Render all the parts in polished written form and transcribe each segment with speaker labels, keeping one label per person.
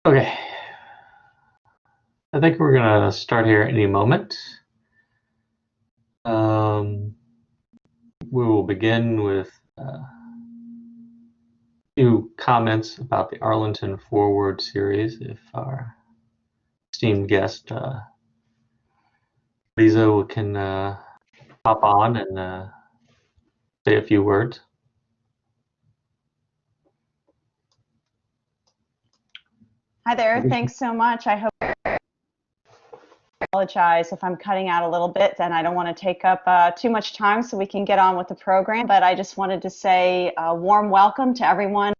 Speaker 1: Okay, I think we're gonna start here any moment. We will begin with a few comments about the Arlington Forward series. If our esteemed guest Lisa can hop on and say a few words.
Speaker 2: Hi there, thanks so much. I hope I apologize if I'm cutting out a little bit, and I don't want to take up too much time so we can get on with the program, but I just wanted to say a warm welcome to everyone.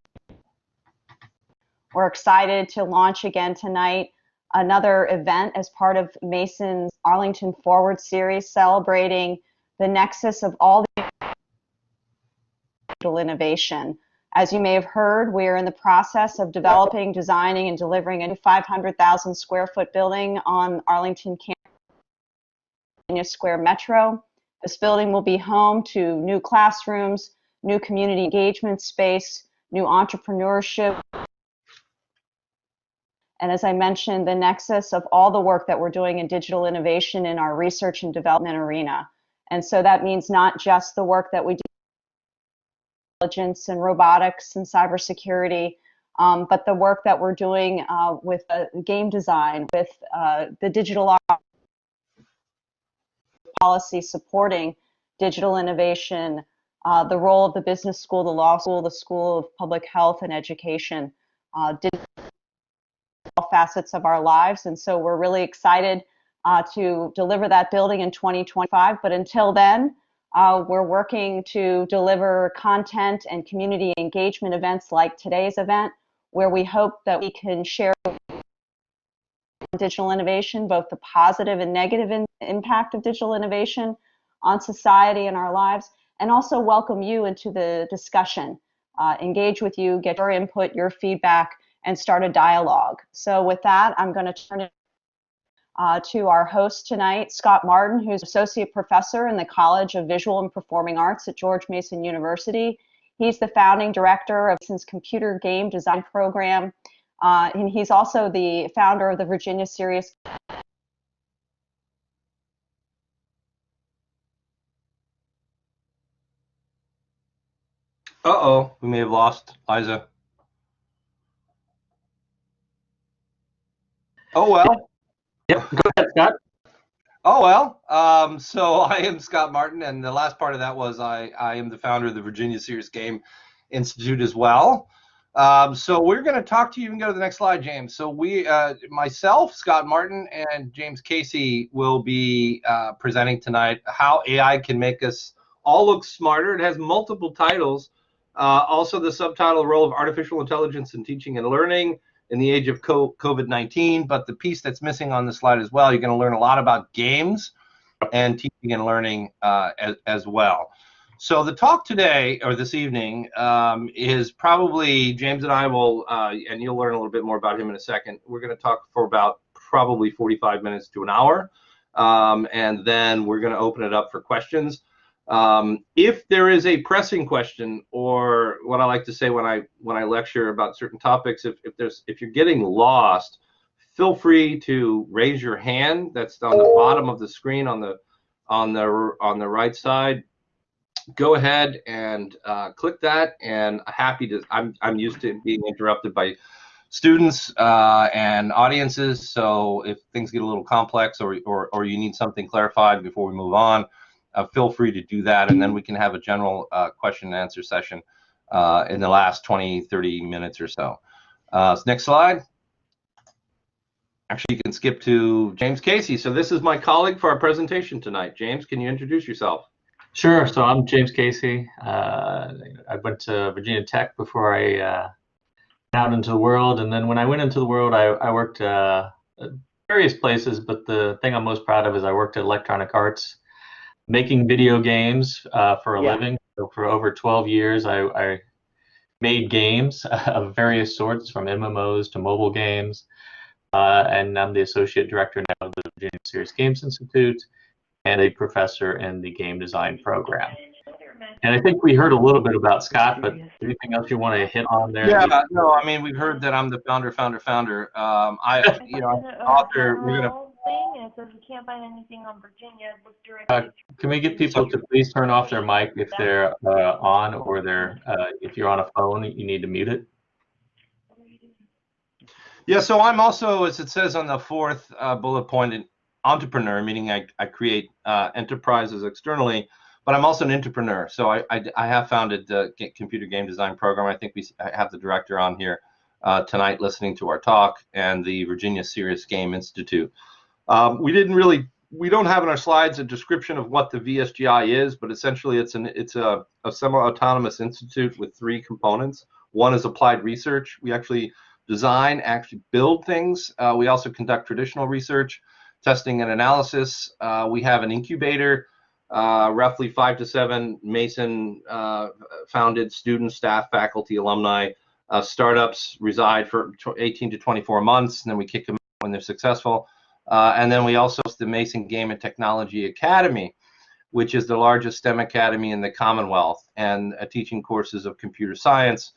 Speaker 2: We're excited to launch again tonight another event as part of Mason's Arlington Forward series, celebrating the nexus of all the digital innovation. As you may have heard, we're in the process of developing, designing, and delivering a new 500,000 square foot building on Arlington Square Metro. This building will be home to new classrooms, new community engagement space, new entrepreneurship, and as I mentioned, the nexus of all the work that we're doing in digital innovation in our research and development arena. And so that means not just the work that we do intelligence and robotics and cybersecurity, but the work that we're doing with game design, with the digital policy supporting digital innovation, the role of the business school, the law school, the School of Public Health and Education, all facets of our lives. And so we're really excited to deliver that building in 2025. But until then, we're working to deliver content and community engagement events like today's event, where we hope that we can share digital innovation, both the positive and negative impact of digital innovation on society and our lives, and also welcome you into the discussion, engage with you, get your input, your feedback, and start a dialogue. So with that, I'm going to turn it to our host tonight, Scott Martin, who's Associate Professor in the College of Visual and Performing Arts at George Mason University. He's the founding director of Mason's Computer Game Design Program, and he's also the founder of the Virginia Series.
Speaker 3: Uh-oh, we may have lost Liza. Oh, well.
Speaker 1: Yep, go ahead, Scott.
Speaker 3: Oh, well. So I am Scott Martin, and the last part of that was I am the founder of the Virginia Serious Game Institute as well. So we're going to talk to you. You can go to the next slide, James. So myself, Scott Martin, and James Casey will be presenting tonight how AI can make us all look smarter. It has multiple titles. Also the subtitle, Role of Artificial Intelligence in Teaching and Learning in the Age of COVID-19, but the piece that's missing on the slide as well, you're going to learn a lot about games and teaching and learning as well. So the talk today, or this evening, is probably, James and I will, and you'll learn a little bit more about him in a second, we're going to talk for about probably 45 minutes to an hour, and then we're going to open it up for questions. If there is a pressing question, or what I like to say when I lecture about certain topics, if you're getting lost, feel free to raise your hand. That's on the bottom of the screen on the right side. Go ahead and click that, and I'm used to being interrupted by students and audiences. So if things get a little complex, or you need something clarified before we move on, feel free to do that, and then we can have a general question and answer session in the last 20-30 minutes or so. Next slide. Actually, you can skip to James Casey. So this is my colleague for our presentation tonight. James, can you introduce yourself?
Speaker 1: Sure. So I'm James Casey. I went to Virginia Tech before I went out into the world, and then when I went into the world, I worked at various places, but the thing I'm most proud of is I worked at Electronic Arts, making video games for a living. So for over 12 years, I made games of various sorts, from MMOs to mobile games, and I'm the associate director now of the Virginia Serious Games Institute and a professor in the game design program. And I think we heard a little bit about Scott, but anything else you want to hit on there?
Speaker 3: Yeah, no, I mean, we've heard that I'm the founder. Author, we're gonna.
Speaker 4: Thing, and it says we can't find anything on Virginia. Look directly.
Speaker 1: Can we get people to please turn off their mic if they're on, or if you're on a phone, you need to mute it?
Speaker 3: Yeah, so I'm also, as it says on the fourth bullet point, an entrepreneur, meaning I create enterprises externally, but I'm also an entrepreneur. So I have founded the computer game design program. I think I have the director on here tonight listening to our talk, and the Virginia Serious Game Institute. We don't have in our slides a description of what the VSGI is, but essentially it's a semi-autonomous institute with three components. One is applied research. We actually design, actually build things. We also conduct traditional research, testing and analysis. We have an incubator, roughly 5 to 7 Mason founded students, staff, faculty, alumni. Startups reside for 18 to 24 months, and then we kick them out when they're successful. And then we also host the Mason Game and Technology Academy, which is the largest STEM academy in the Commonwealth, and teaching courses of computer science,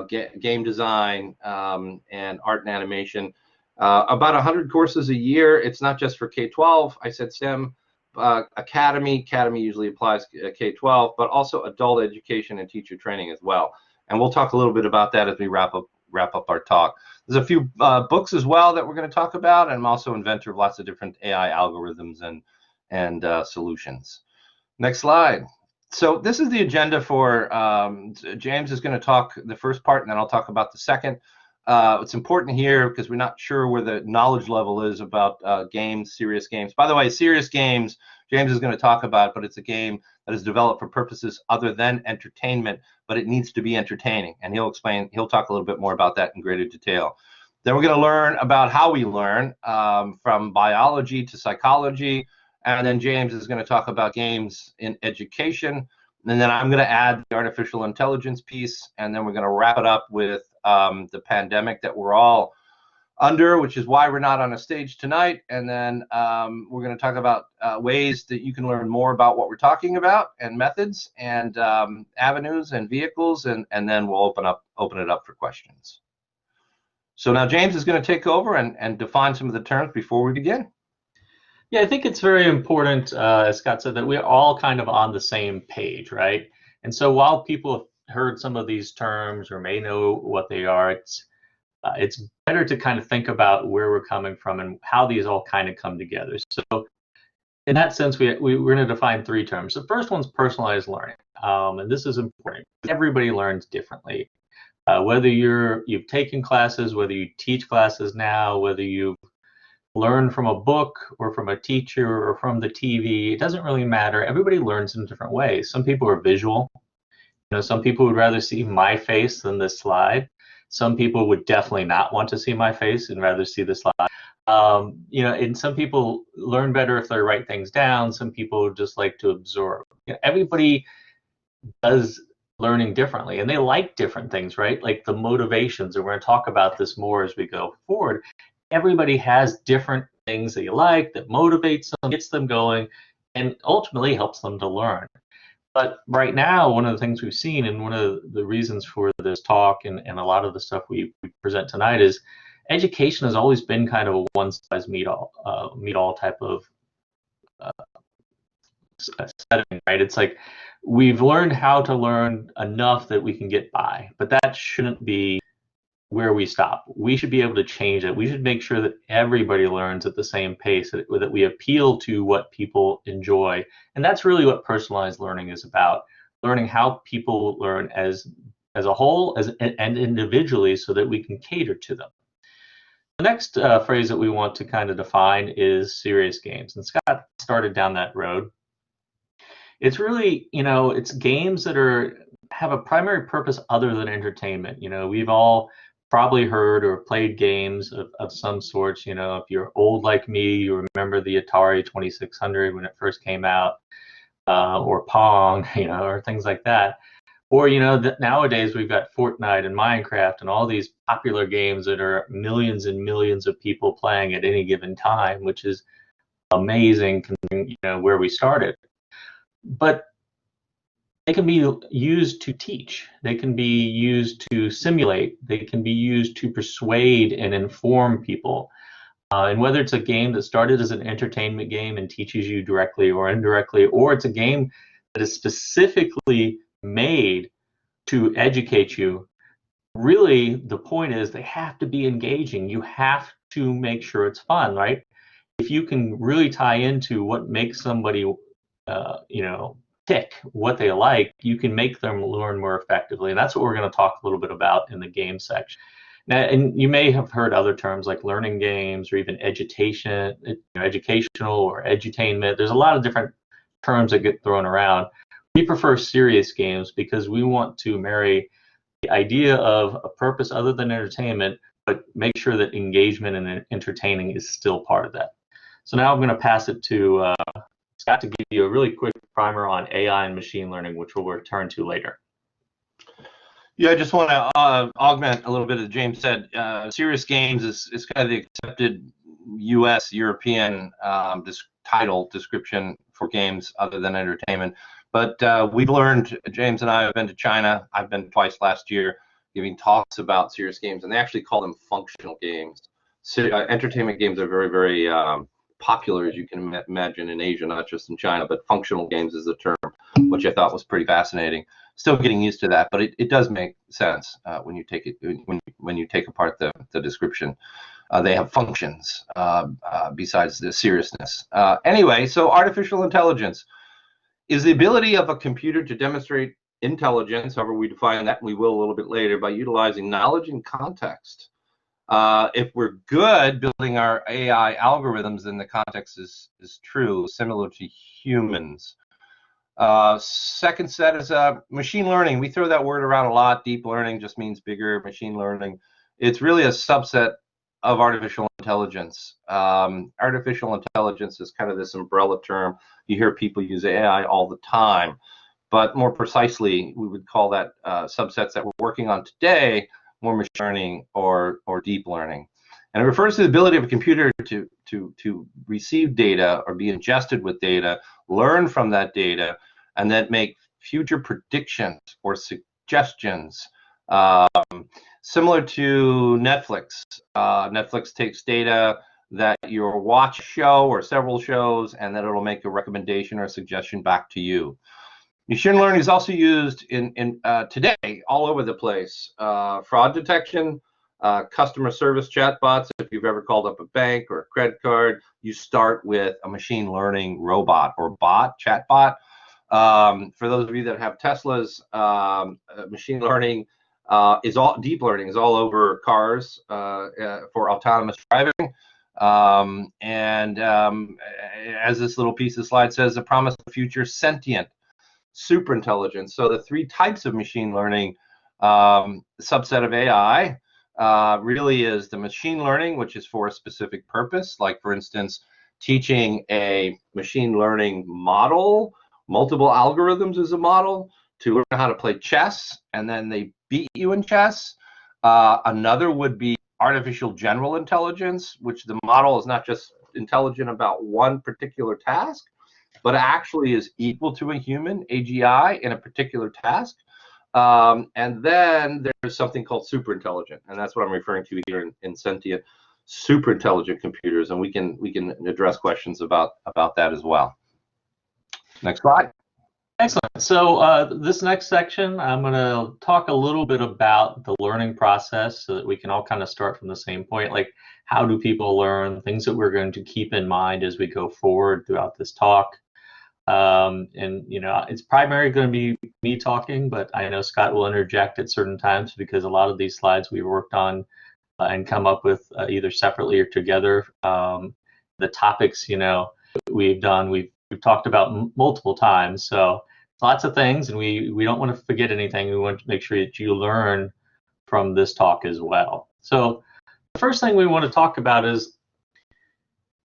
Speaker 3: game design, and art and animation. About 100 courses a year. It's not just for K-12. I said STEM academy. Academy usually applies K-12, but also adult education and teacher training as well. And we'll talk a little bit about that as we wrap up our talk. There's a few books as well that we're going to talk about, and I'm also inventor of lots of different AI algorithms and solutions. Next slide. So this is the agenda for James is going to talk the first part, and then I'll talk about the second. It's important here because we're not sure where the knowledge level is about games, serious games. By the way, serious games, James is going to talk about, but it's a game that is developed for purposes other than entertainment, but it needs to be entertaining. And he'll talk a little bit more about that in greater detail. Then we're going to learn about how we learn, from biology to psychology. And then James is going to talk about games in education. And then I'm going to add the artificial intelligence piece. And then we're going to wrap it up with the pandemic that we're all under, which is why we're not on a stage tonight. And then we're going to talk about ways that you can learn more about what we're talking about, and methods, and avenues and vehicles, and then we'll open it up for questions. So now James is going to take over and define some of the terms before we begin.
Speaker 1: Yeah, I think it's very important, as Scott said, that we're all kind of on the same page, right? And so while people have heard some of these terms or may know what they are, it's better to kind of think about where we're coming from and how these all kind of come together. So in that sense, we're going to define 3 terms. The first one's personalized learning, and this is important. Everybody learns differently. Whether you've taken classes, whether you teach classes now, whether you've learned from a book or from a teacher or from the TV, it doesn't really matter. Everybody learns in different ways. Some people are visual. Some people would rather see my face than this slide. Some people would definitely not want to see my face and rather see the slide. And some people learn better if they write things down. Some people just like to absorb. Everybody does learning differently, and they like different things, right? Like the motivations, and we're going to talk about this more as we go forward. Everybody has different things that you like, that motivates them, gets them going, and ultimately helps them to learn. But right now, one of the things we've seen, and one of the reasons for this talk and a lot of the stuff we present tonight, is education has always been kind of a one-size-meet-all type of setting, right? It's like we've learned how to learn enough that we can get by, but that shouldn't be where we stop. We should be able to change it. We should make sure that everybody learns at the same pace, that we appeal to what people enjoy. And that's really what personalized learning is about, learning how people learn as a whole and individually, so that we can cater to them. The next phrase that we want to kind of define is serious games. And Scott started down that road. It's really, it's games that have a primary purpose other than entertainment. We've all probably heard or played games of some sorts. If you're old like me, you remember the Atari 2600 when it first came out, or Pong, or things like that. Or, nowadays we've got Fortnite and Minecraft and all these popular games that are millions and millions of people playing at any given time, which is amazing, where we started. But they can be used to teach. They can be used to simulate. They can be used to persuade and inform people. And whether it's a game that started as an entertainment game and teaches you directly or indirectly, or it's a game that is specifically made to educate you, really the point is they have to be engaging. You have to make sure it's fun, right? If you can really tie into what makes somebody, tick, what they like, you can make them learn more effectively. And that's what we're going to talk a little bit about in the game section. Now, and you may have heard other terms like learning games or even educational or edutainment. There's a lot of different terms that get thrown around. We prefer serious games because we want to marry the idea of a purpose other than entertainment, but make sure that engagement and entertaining is still part of that. So now I'm going to pass it to Scott to give you a really quick primer on AI and machine learning, which we'll return to later.
Speaker 3: Yeah, I just want to augment a little bit of what James said. Serious games is kind of the accepted U.S. European title description for games other than entertainment. But we've learned, James and I have been to China. I've been twice last year giving talks about serious games, and they actually call them functional games. Entertainment games are very, very popular, as you can imagine, in Asia, not just in China, but functional games is the term, which I thought was pretty fascinating. Still getting used to that, but it does make sense when you take it when you take apart the description. They have functions besides the seriousness. Anyway, so artificial intelligence is the ability of a computer to demonstrate intelligence, however we define that, and we will a little bit later, by utilizing knowledge and context. If we're good building our AI algorithms, then the context is true, similar to humans. Second set is machine learning. We throw that word around a lot. Deep learning just means bigger. Machine learning, it's really a subset of artificial intelligence. Artificial intelligence is kind of this umbrella term. You hear people use AI all the time, but more precisely, we would call that subsets that we're working on today more machine learning or deep learning. And it refers to the ability of a computer to receive data or be ingested with data, learn from that data, and then make future predictions or suggestions. Similar to Netflix. Netflix takes data that you'll watch a show or several shows, and then it'll make a recommendation or a suggestion back to you. Machine learning is also used in today all over the place. Fraud detection, customer service chatbots. If you've ever called up a bank or a credit card, you start with a machine learning robot or chatbot. For those of you that have Teslas, machine learning deep learning is all over cars for autonomous driving. As this little piece of the slide says, the promise of the future sentient super intelligence. So the three types of machine learning subset of AI really is the machine learning, which is for a specific purpose, like for instance teaching a machine learning model, multiple algorithms as a model, to learn how to play chess, and then they beat you in chess. Another would be artificial general intelligence, which the model is not just intelligent about one particular task, but actually is equal to a human, AGI, in a particular task. And then there's something called super intelligent, and that's what I'm referring to here in sentient super intelligent computers, and we can address questions about that as well. Next slide.
Speaker 1: Excellent. So this next section, I'm going to talk a little bit about the learning process so that we can all kind of start from the same point, like how do people learn, things that we're going to keep in mind as we go forward throughout this talk. It's primarily going to be me talking, but I know Scott will interject at certain times because a lot of these slides we've worked on and come up with either separately or together. The topics, we've talked about multiple times, so lots of things, and we don't want to forget anything. We want to make sure that you learn from this talk as well. So the first thing we want to talk about is,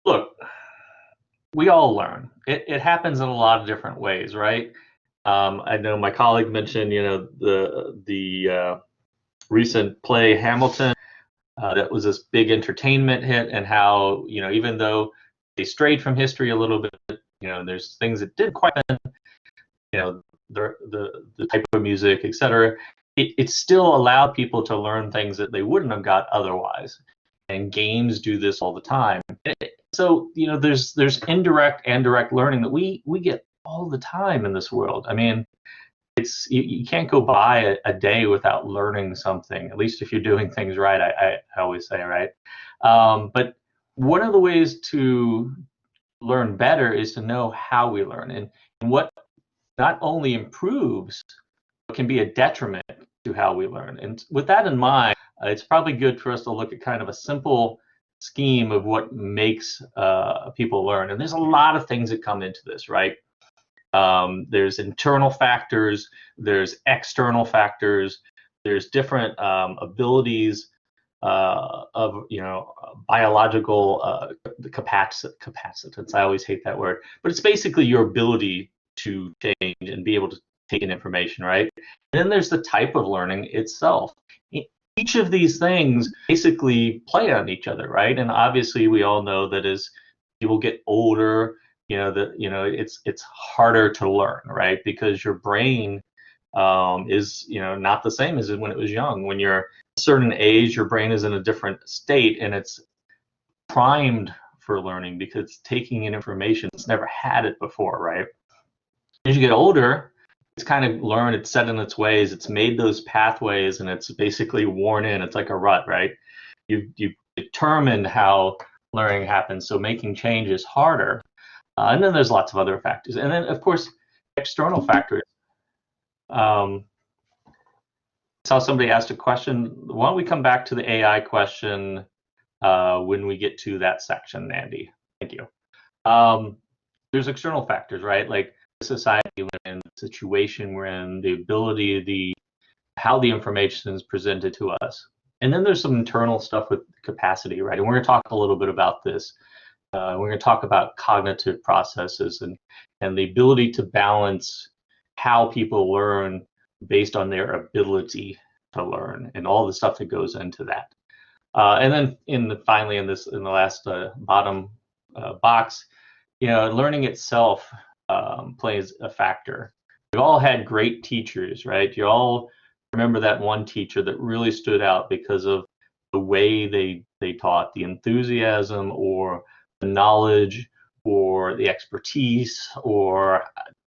Speaker 1: look, we all learn. It happens in a lot of different ways, right? I know my colleague mentioned, the recent play Hamilton. That was this big entertainment hit, and how, even though they strayed from history a little bit, there's things that didn't quite happen. the type of music, etc., it still allowed people to learn things that they wouldn't have got otherwise. And games do this all the time. So, you know, there's indirect and direct learning that we get all the time in this world. I mean, it's you can't go by a day without learning something, at least if you're doing things right, I always say, right? But one of the ways to learn better is to know how we learn, and what not only improves, but can be a detriment to how we learn. And with that in mind, it's probably good for us to look at kind of a simple scheme of what makes people learn. And there's a lot of things that come into this, right? There's internal factors, there's external factors, there's different abilities of, you know, biological capacitance. I always hate that word, but it's basically your ability to change and be able to take in information, right? And then there's the type of learning itself. Each of these things basically play on each other, right? And obviously we all know that as people get older, it's harder to learn, right? Because your brain is, not the same as when it was young. When you're a certain age, your brain is in a different state and it's primed for learning because it's taking in information it's never had it before, right? As you get older, it's kind of learned, it's set in its ways, it's made those pathways, and it's basically worn in. It's like a rut, right? You've determined how learning happens, so making change is harder. And then there's lots of other factors. And then, of course, external factors. I saw somebody asked a question. Why don't we come back to the AI question when we get to that section, Andy? Thank you. There's external factors, right? Like the society we're in, the situation we're in, the ability, how the information is presented to us. And then there's some internal stuff with capacity, right? And we're going to talk a little bit about this. We're going to talk about cognitive processes and the ability to balance how people learn based on their ability to learn and all the stuff that goes into that. And then finally in the last bottom box, learning itself plays a factor. We've all had great teachers, right? You all remember that one teacher that really stood out because of the way they taught, the enthusiasm or the knowledge or the expertise, or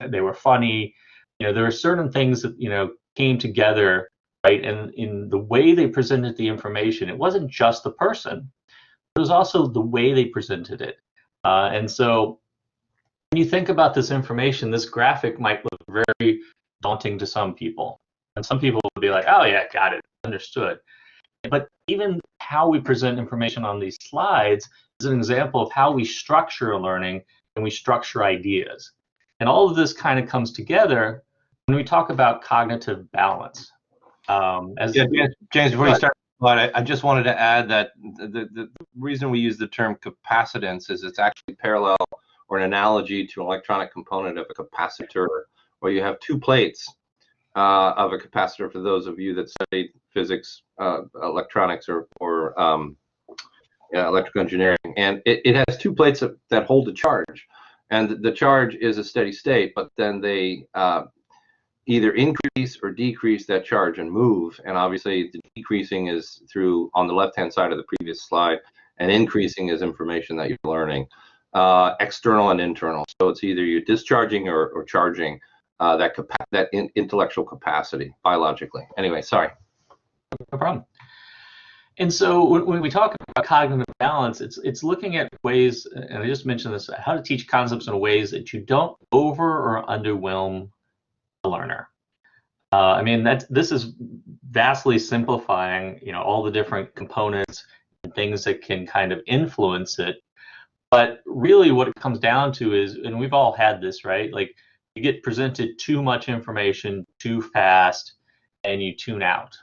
Speaker 1: they were funny. There were certain things that came together, right? And in the way they presented the information, it wasn't just the person, it was also the way they presented it. And so when you think about this information, this graphic might look very daunting to some people, and some people will be like, oh yeah, got it, understood. But even how we present information on these slides is an example of how we structure learning and we structure ideas. And all of this kind of comes together when we talk about cognitive balance.
Speaker 3: James, before you start, I just wanted to add that the reason we use the term capacitance is it's actually parallel or an analogy to an electronic component of a capacitor, where you have two plates of a capacitor, for those of you that study physics, electronics, or electrical engineering. And it has two plates that hold the charge. And the charge is a steady state, but then they either increase or decrease that charge and move. And obviously the decreasing is through on the left-hand side of the previous slide, and increasing is information that you're learning, external and internal. So it's either you're discharging or charging that intellectual capacity biologically. Anyway, sorry.
Speaker 1: No problem. And so when we talk about cognitive balance, it's looking at ways, and I just mentioned this, how to teach concepts in ways that you don't over or underwhelm the learner. This is vastly simplifying, all the different components and things that can kind of influence it. But really what it comes down to is, and we've all had this, right? Like you get presented too much information too fast and you tune out.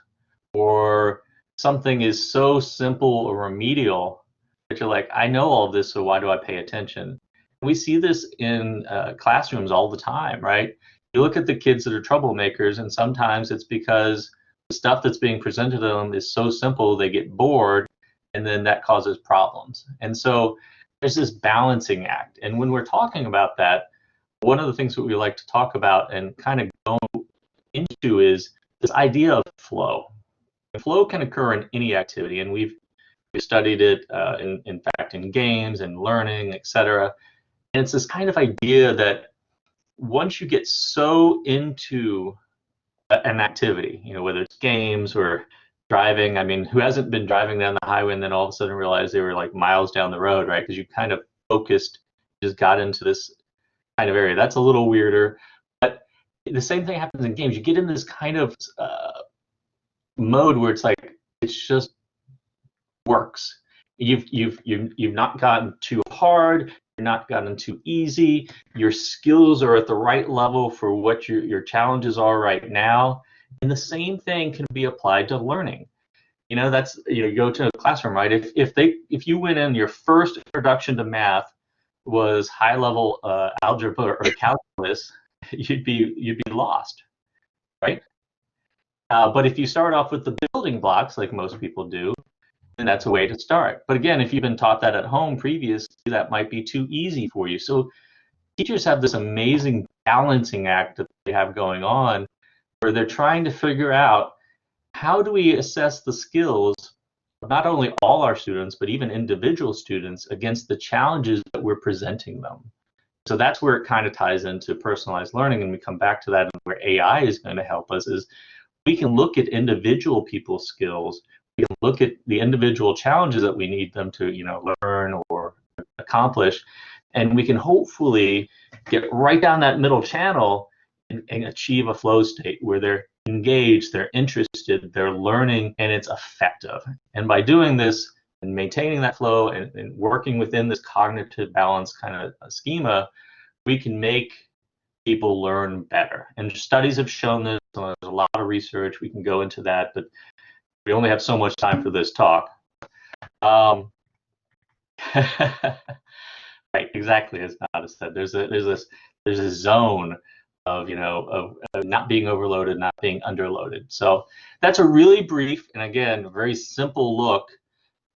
Speaker 1: Or something is so simple or remedial that you're like, I know all this, so why do I pay attention? We see this in classrooms all the time, right? You look at the kids that are troublemakers, and sometimes it's because the stuff that's being presented to them is so simple they get bored, and then that causes problems. And so there's this balancing act. And when we're talking about that, one of the things that we like to talk about and kind of go into is this idea of flow. Flow can occur in any activity, and we've studied it in fact in games and learning, etc. And it's this kind of idea that once you get so into an activity, whether it's games or driving. I mean, who hasn't been driving down the highway and then all of a sudden realized they were like miles down the road, right? Because you kind of focused, just got into this kind of area. That's a little weirder. But the same thing happens in games. You get in this kind of mode where it's like it's just works. You've not gotten too hard. You're not gotten too easy. Your skills are at the right level for what your challenges are right now. And the same thing can be applied to learning. That's you go to a classroom, right? If you went in, your first introduction to math was high level algebra or calculus, you'd be lost, right? But if you start off with the building blocks, like most people do, then that's a way to start. But again, if you've been taught that at home previously, that might be too easy for you. So teachers have this amazing balancing act that they have going on, where they're trying to figure out how do we assess the skills of not only all our students, but even individual students against the challenges that we're presenting them. So that's where it kind of ties into personalized learning, and we come back to that, and where AI is going to help us is we can look at individual people's skills. We can look at the individual challenges that we need them to learn or accomplish, and we can hopefully get right down that middle channel and achieve a flow state where they're engaged, they're interested, they're learning, and it's effective. And by doing this and maintaining that flow and working within this cognitive balance kind of schema, we can make people learn better. And studies have shown this. There's a lot of research. We can go into that, but we only have so much time for this talk. Right, exactly as Nada said. There's a zone of not being overloaded, not being underloaded. So that's a really brief and again very simple look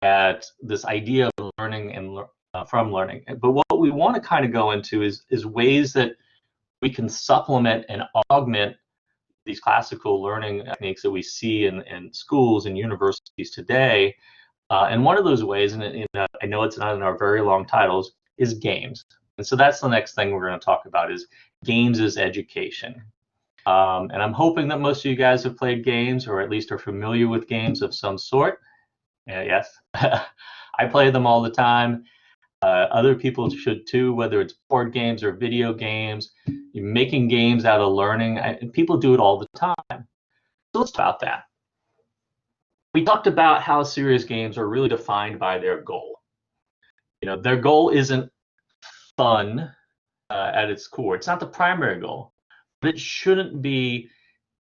Speaker 1: at this idea of learning and from learning. But what we want to kind of go into is ways that we can supplement and augment these classical learning techniques that we see in schools and universities today. And one of those ways, and I know it's not in our very long titles, is games. And so that's the next thing we're going to talk about is games as education. And I'm hoping that most of you guys have played games or at least are familiar with games of some sort. Yes, I play them all the time. Other people should too, whether it's board games or video games. You're making games out of learning. People do it all the time. So let's talk about that. We talked about how serious games are really defined by their goal. Their goal isn't fun at its core. It's not the primary goal, but it shouldn't be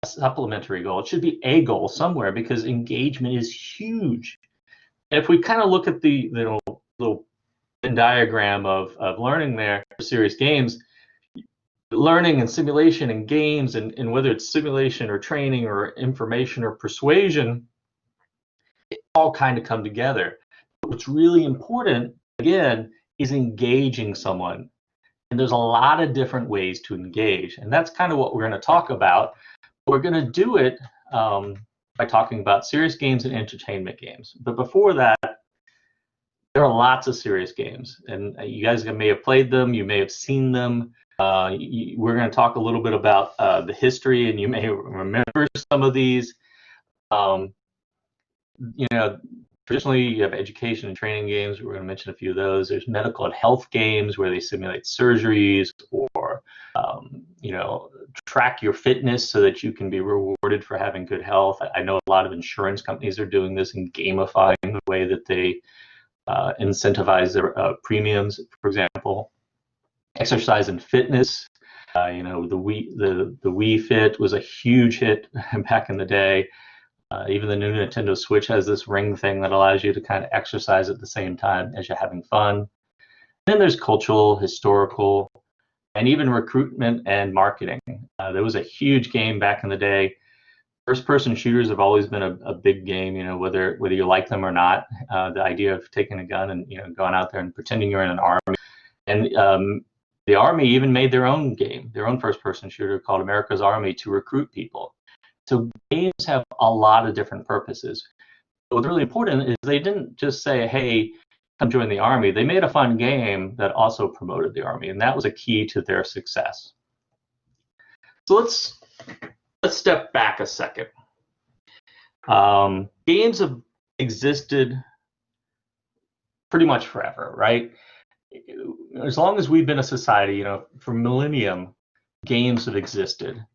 Speaker 1: a supplementary goal. It should be a goal somewhere because engagement is huge. And if we kind of look at the little diagram of learning there for serious games, learning and simulation and games and whether it's simulation or training or information or persuasion, it all kind of come together. But what's really important, again, is engaging someone. And there's a lot of different ways to engage. And that's kind of what we're going to talk about. We're going to do it by talking about serious games and entertainment games. But before that, there are lots of serious games. And you guys may have played them. You may have seen them. We're going to talk a little bit about the history, and you may remember some of these. Traditionally, you have education and training games. We're going to mention a few of those. There's medical and health games where they simulate surgeries or, track your fitness so that you can be rewarded for having good health. I know a lot of insurance companies are doing this and gamifying the way that they incentivize their premiums, for example. Exercise and fitness. The Wii Fit was a huge hit back in the day. Even the new Nintendo Switch has this ring thing that allows you to kind of exercise at the same time as you're having fun. And then there's cultural, historical, and even recruitment and marketing. There was a huge game back in the day. First-person shooters have always been a big game, whether you like them or not. The idea of taking a gun and going out there and pretending you're in an army. And The Army even made their own game, their own first-person shooter called America's Army to recruit people. So games have a lot of different purposes. But what's really important is they didn't just say, hey, come join the Army. They made a fun game that also promoted the Army, and that was a key to their success. So let's step back a second. Games have existed pretty much forever, right? As long as we've been a society, for millennium, games have existed.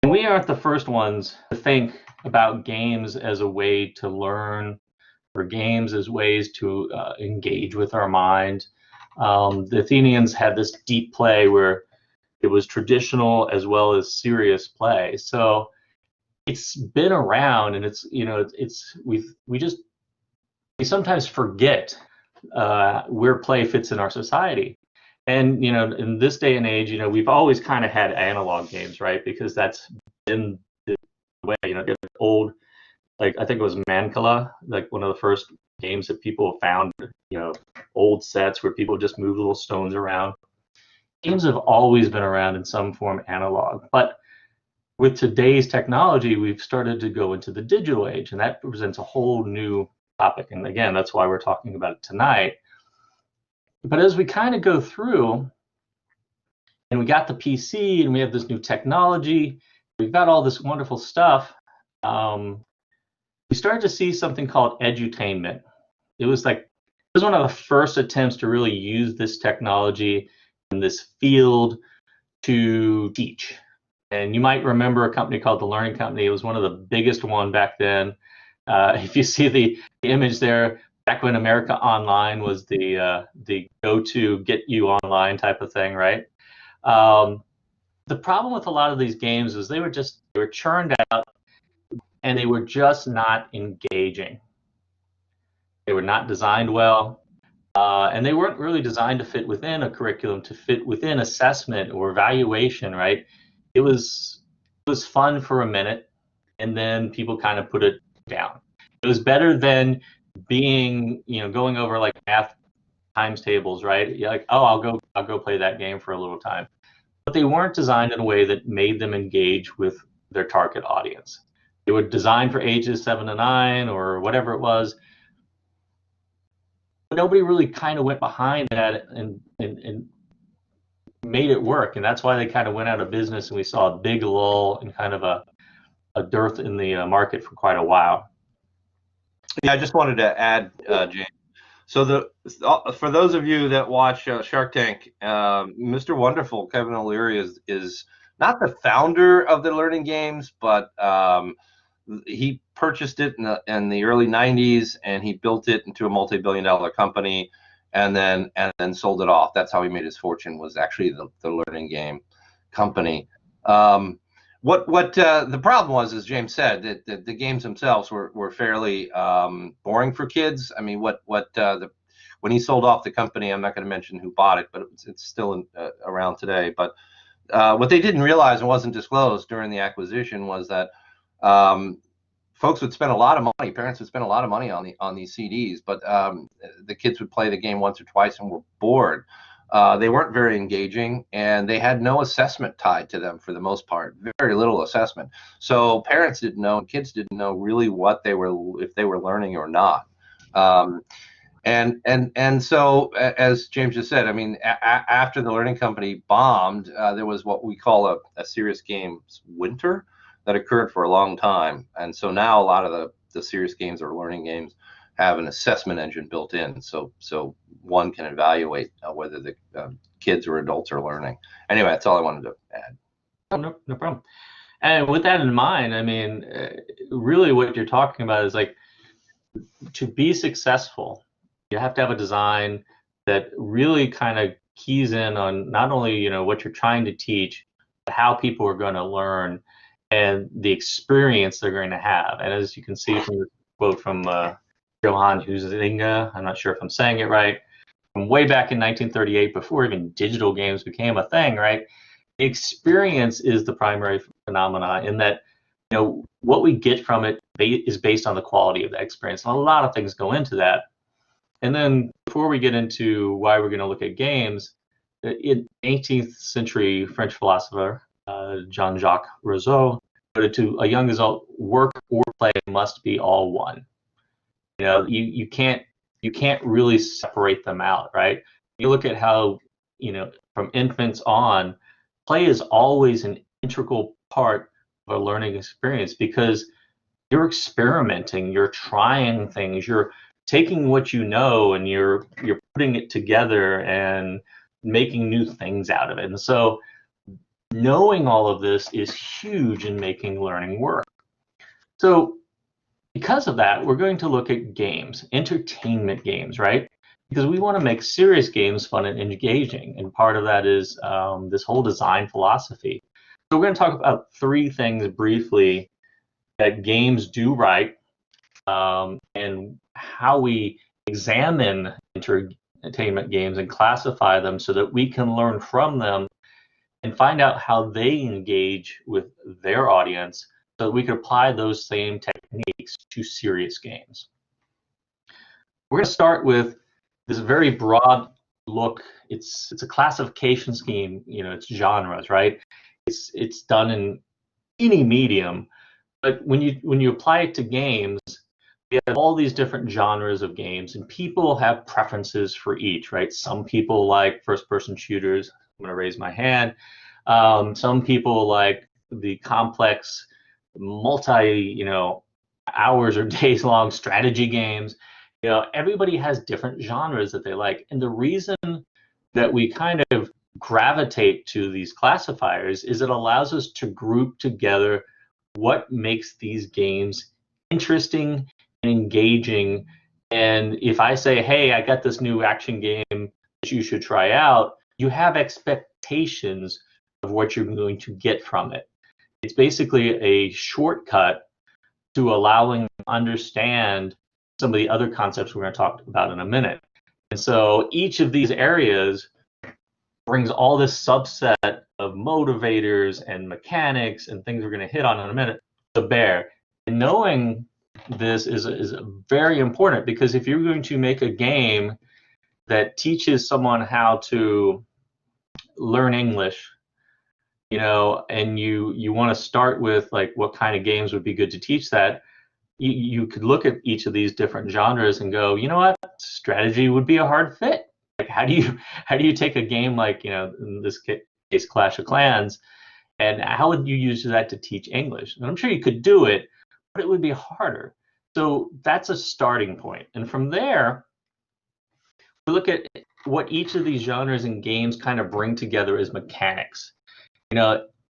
Speaker 1: And we aren't the first ones to think about games as a way to learn, or games as ways to engage with our mind. The Athenians had this deep play where it was traditional as well as serious play. So it's been around, and we sometimes forget where play fits in our society. And in this day and age, we've always kind of had analog games, right? Because that's been the way. Old, like I think it was Mancala, like one of the first games that people found. Old sets where people just move little stones around. Games have always been around in some form analog, but with today's technology, we've started to go into the digital age, and that presents a whole new topic. And again, that's why we're talking about it tonight. But as we kind of go through, and we got the PC, and we have this new technology, we've got all this wonderful stuff, we started to see something called edutainment. It was one of the first attempts to really use this technology in this field to teach. And you might remember a company called The Learning Company. It was one of the biggest one back then. If you see the image there, back when America Online was the go-to get you online type of thing, right? The problem with a lot of these games is they were churned out, and they were just not engaging. They were not designed well, and they weren't really designed to fit within a curriculum, to fit within assessment or evaluation, right? It was fun for a minute, and then people kind of put it down. It was better than being, going over like math times tables, right? You're like, oh, I'll go play that game for a little time. But they weren't designed in a way that made them engage with their target audience. They were designed for ages 7 to 9 or whatever it was. But nobody really kind of went behind that and made it work, and that's why they kind of went out of business, and we saw a big lull and kind of a dearth in the market for quite a while.
Speaker 3: Yeah, I just wanted to add, James. So for those of you that watch Shark Tank, Mr. Wonderful, Kevin O'Leary, is not the founder of the learning games, but he purchased it in the early 90s, and he built it into a multi-billion-dollar company, and then sold it off. That's how he made his fortune, was actually the learning game company. What the problem was, as James said, that the games themselves were fairly boring for kids. I mean, when he sold off the company, I'm not going to mention who bought it, but it's still around today. But what they didn't realize and wasn't disclosed during the acquisition was that folks would spend a lot of money. Parents would spend a lot of money on these CDs, but the kids would play the game once or twice and were bored. They weren't very engaging, and they had no assessment tied to them for the most part. Very little assessment. So parents didn't know, and kids didn't know really if they were learning or not. And so, as James just said, I mean, after the learning company bombed, there was what we call a serious games winter that occurred for a long time. And so now a lot of the serious games or learning games have an assessment engine built in, so one can evaluate whether the kids or adults are learning. Anyway, that's all I wanted to add.
Speaker 1: Oh, no problem. And with that in mind, I mean, really what you're talking about is like, to be successful, you have to have a design that really kind of keys in on not only what you're trying to teach, but how people are going to learn and the experience they're going to have. And as you can see from the quote from Johan Huizinga, I'm not sure if I'm saying it right, from way back in 1938, before even digital games became a thing, right? The experience is the primary phenomena, in that what we get from it is based on the quality of the experience. And a lot of things go into that. And then before we get into why we're going to look at games, in 18th century French philosopher Jean-Jacques Rousseau put it to a young adult: work or play must be all one. You can't really separate them out, right? You look at how, from infants on, play is always an integral part of a learning experience, because you're experimenting, you're trying things, you're taking what you know and you're putting it together and making new things out of it. And so knowing all of this is huge in making learning work. So because of that, we're going to look at games, entertainment games, right? Because we want to make serious games fun and engaging. And part of that is this whole design philosophy. So we're going to talk about three things briefly that games do right, and how we examine entertainment games and classify them so that we can learn from them and find out how they engage with their audience, so that we can apply those same techniques to serious games. We're going to start with this very broad look. It's a classification scheme. It's genres, right? It's done in any medium, but when you apply it to games, we have all these different genres of games, and people have preferences for each, right? Some people like first-person shooters. I'm going to raise my hand. Some people like the complex, hours or days long strategy games. Everybody has different genres that they like. And the reason that we kind of gravitate to these classifiers is it allows us to group together what makes these games interesting and engaging. And if I say, hey, I got this new action game that you should try out, you have expectations of what you're going to get from it. It's basically a shortcut to allowing them to understand some of the other concepts we're going to talk about in a minute. And so each of these areas brings all this subset of motivators and mechanics and things we're going to hit on in a minute to bear. And knowing this is very important, because if you're going to make a game that teaches someone how to learn English, and you want to start with like what kind of games would be good to teach that, you could look at each of these different genres and go, you know what, strategy would be a hard fit. Like how do you take a game like, in this case Clash of Clans, and how would you use that to teach English? And I'm sure you could do it, but it would be harder. So that's a starting point. And from there, we look at what each of these genres and games kind of bring together as mechanics.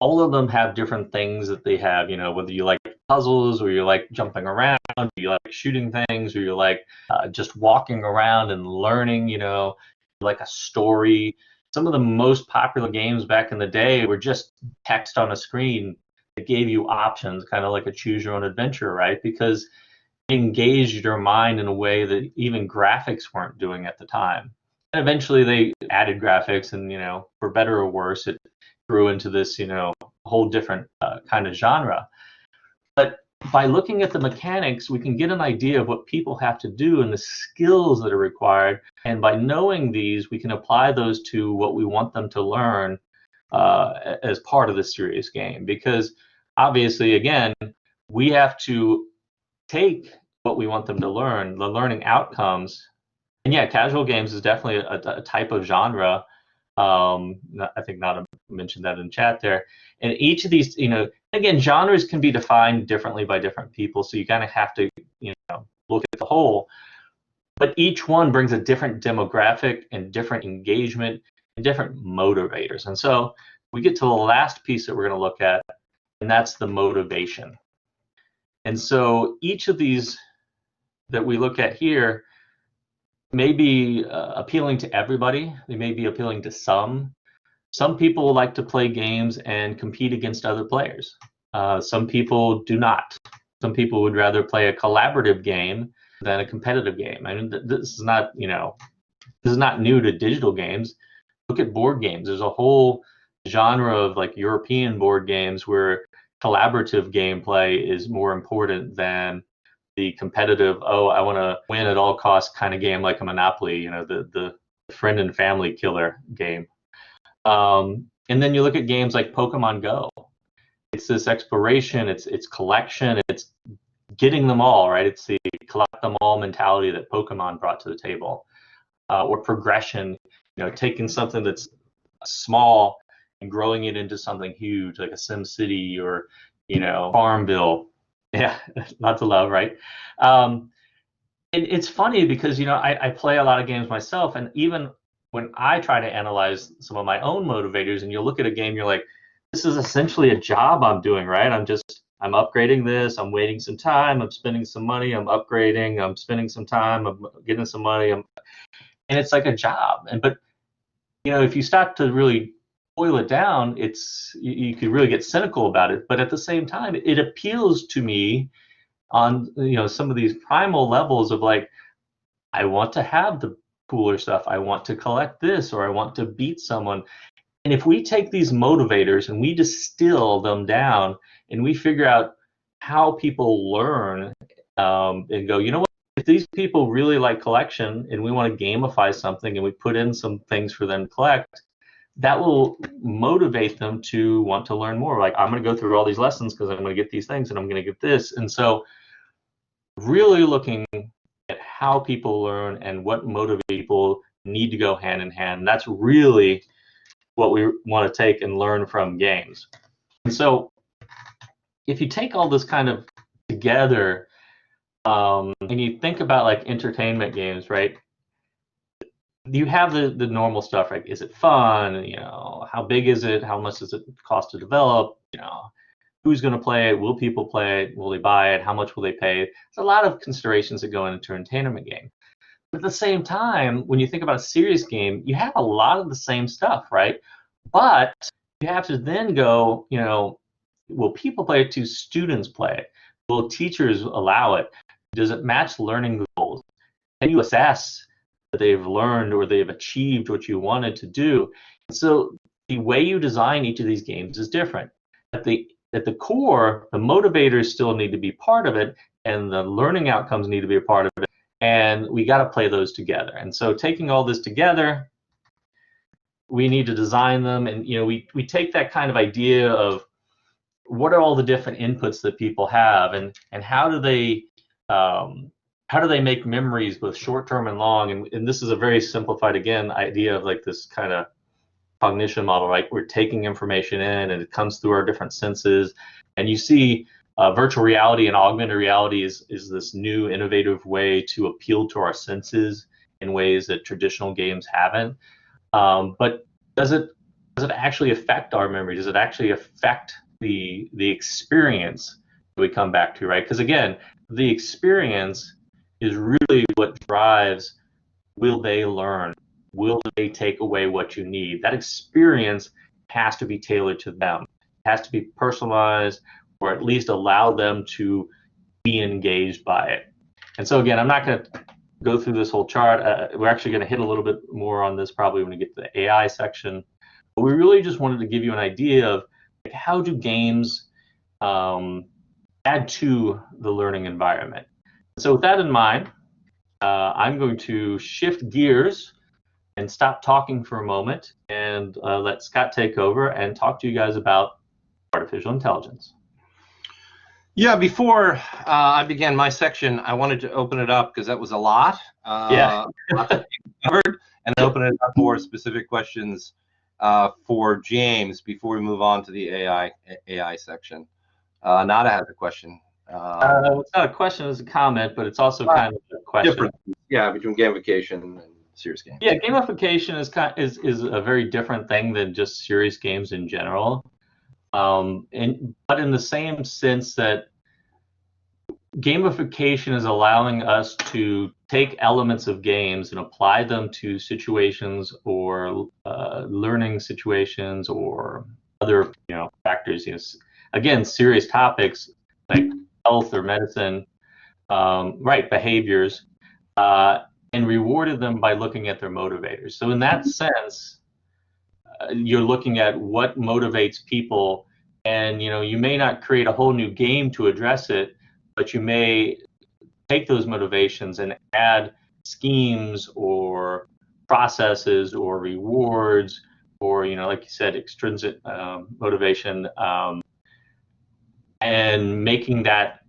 Speaker 1: All of them have different things that they have, whether you like puzzles or you like jumping around, or you like shooting things, or you like just walking around and learning, like a story. Some of the most popular games back in the day were just text on a screen that gave you options, kind of like a choose your own adventure, right? Because it engaged your mind in a way that even graphics weren't doing at the time. And eventually they added graphics, and, for better or worse, it grew into this, whole different kind of genre. But by looking at the mechanics, we can get an idea of what people have to do and the skills that are required. And by knowing these, we can apply those to what we want them to learn as part of the serious game. Because obviously, again, we have to take what we want them to learn, the learning outcomes. And yeah, casual games is definitely a type of genre. I think Nada mentioned that in chat there. And each of these, again, genres can be defined differently by different people, so you kind of have to, look at the whole. But each one brings a different demographic and different engagement and different motivators. And so we get to the last piece that we're going to look at, and that's the motivation. And so each of these that we look at here may be appealing to everybody. They may be appealing to some. Some people like to play games and compete against other players. Some people do not. Some people would rather play a collaborative game than a competitive game. I mean, this is not, this is not new to digital games. Look at board games. There's a whole genre of like European board games where collaborative gameplay is more important than the competitive, I want to win at all costs kind of game like a Monopoly, the friend and family killer game. And then you look at games like Pokemon Go. It's this exploration, it's collection, it's getting them all, right? It's the collect them all mentality that Pokemon brought to the table, or progression, taking something that's small and growing it into something huge, like a Sim City or, Farmville. Yeah, lots of love, right? It's funny because, I play a lot of games myself, and even when I try to analyze some of my own motivators, and you look at a game, you're like, this is essentially a job I'm doing, right? I'm upgrading this, I'm waiting some time, I'm spending some money, I'm upgrading, I'm spending some time, I'm getting some money, and it's like a job. But if you start to really boil it down, you could really get cynical about it. But at the same time, it appeals to me on some of these primal levels of like, I want to have the cooler stuff, I want to collect this, or I want to beat someone. And if we take these motivators and we distill them down and we figure out how people learn, and go, what, if these people really like collection and we want to gamify something and we put in some things for them to collect, that will motivate them to want to learn more. Like, I'm going to go through all these lessons because I'm going to get these things and I'm going to get this. And so really looking at how people learn and what motivates people need to go hand in hand. That's really what we want to take and learn from games. And so if you take all this kind of together, and you think about like entertainment games, right? You have the normal stuff, right? Is it fun? How big is it? How much does it cost to develop? Who's going to play it? Will people play it? Will they buy it? How much will they pay? There's a lot of considerations that go into an entertainment game. But at the same time, when you think about a serious game, you have a lot of the same stuff, right? But you have to then go, will people play it? Do students play it? Will teachers allow it? Does it match learning goals? Can you assess that they've learned or they've achieved what you wanted to do? So the way you design each of these games is different. At the core, the motivators still need to be part of it, and the learning outcomes need to be a part of it. And we got to play those together. And so taking all this together, we need to design them. And we take that kind of idea of what are all the different inputs that people have, and how do they make memories both short-term and long. And this is a very simplified, again, idea of like this kind of cognition model, right? We're taking information in and it comes through our different senses. And you see virtual reality and augmented reality is this new innovative way to appeal to our senses in ways that traditional games haven't. But does it actually affect our memory? Does it actually affect the experience that we come back to, right? Because again, the experience is really what drives, will they learn? Will they take away what you need? That experience has to be tailored to them. It has to be personalized, or at least allow them to be engaged by it. And so again, I'm not going to go through this whole chart. We're actually going to hit a little bit more on this probably when we get to the AI section. But we really just wanted to give you an idea of like, how do games add to the learning environment. So with that in mind, I'm going to shift gears and stop talking for a moment and let Scott take over and talk to you guys about artificial intelligence.
Speaker 3: Yeah, before I began my section, I wanted to open it up because that was a lot.
Speaker 1: Yeah.
Speaker 3: Lots of things covered, and open it up for specific questions for James before we move on to the AI section. Nada has a question.
Speaker 1: It's not a question, it's a comment, but it's also kind of a question.
Speaker 3: Different, yeah, between gamification and serious games.
Speaker 1: Yeah, gamification is a very different thing than just serious games in general. But in the same sense that gamification is allowing us to take elements of games and apply them to situations or learning situations or other factors. Again, serious topics like health or medicine, right? Behaviors, and rewarded them by looking at their motivators. So in that sense, you're looking at what motivates people, and you may not create a whole new game to address it, but you may take those motivations and add schemes or processes or rewards for, like you said, extrinsic motivation, and making that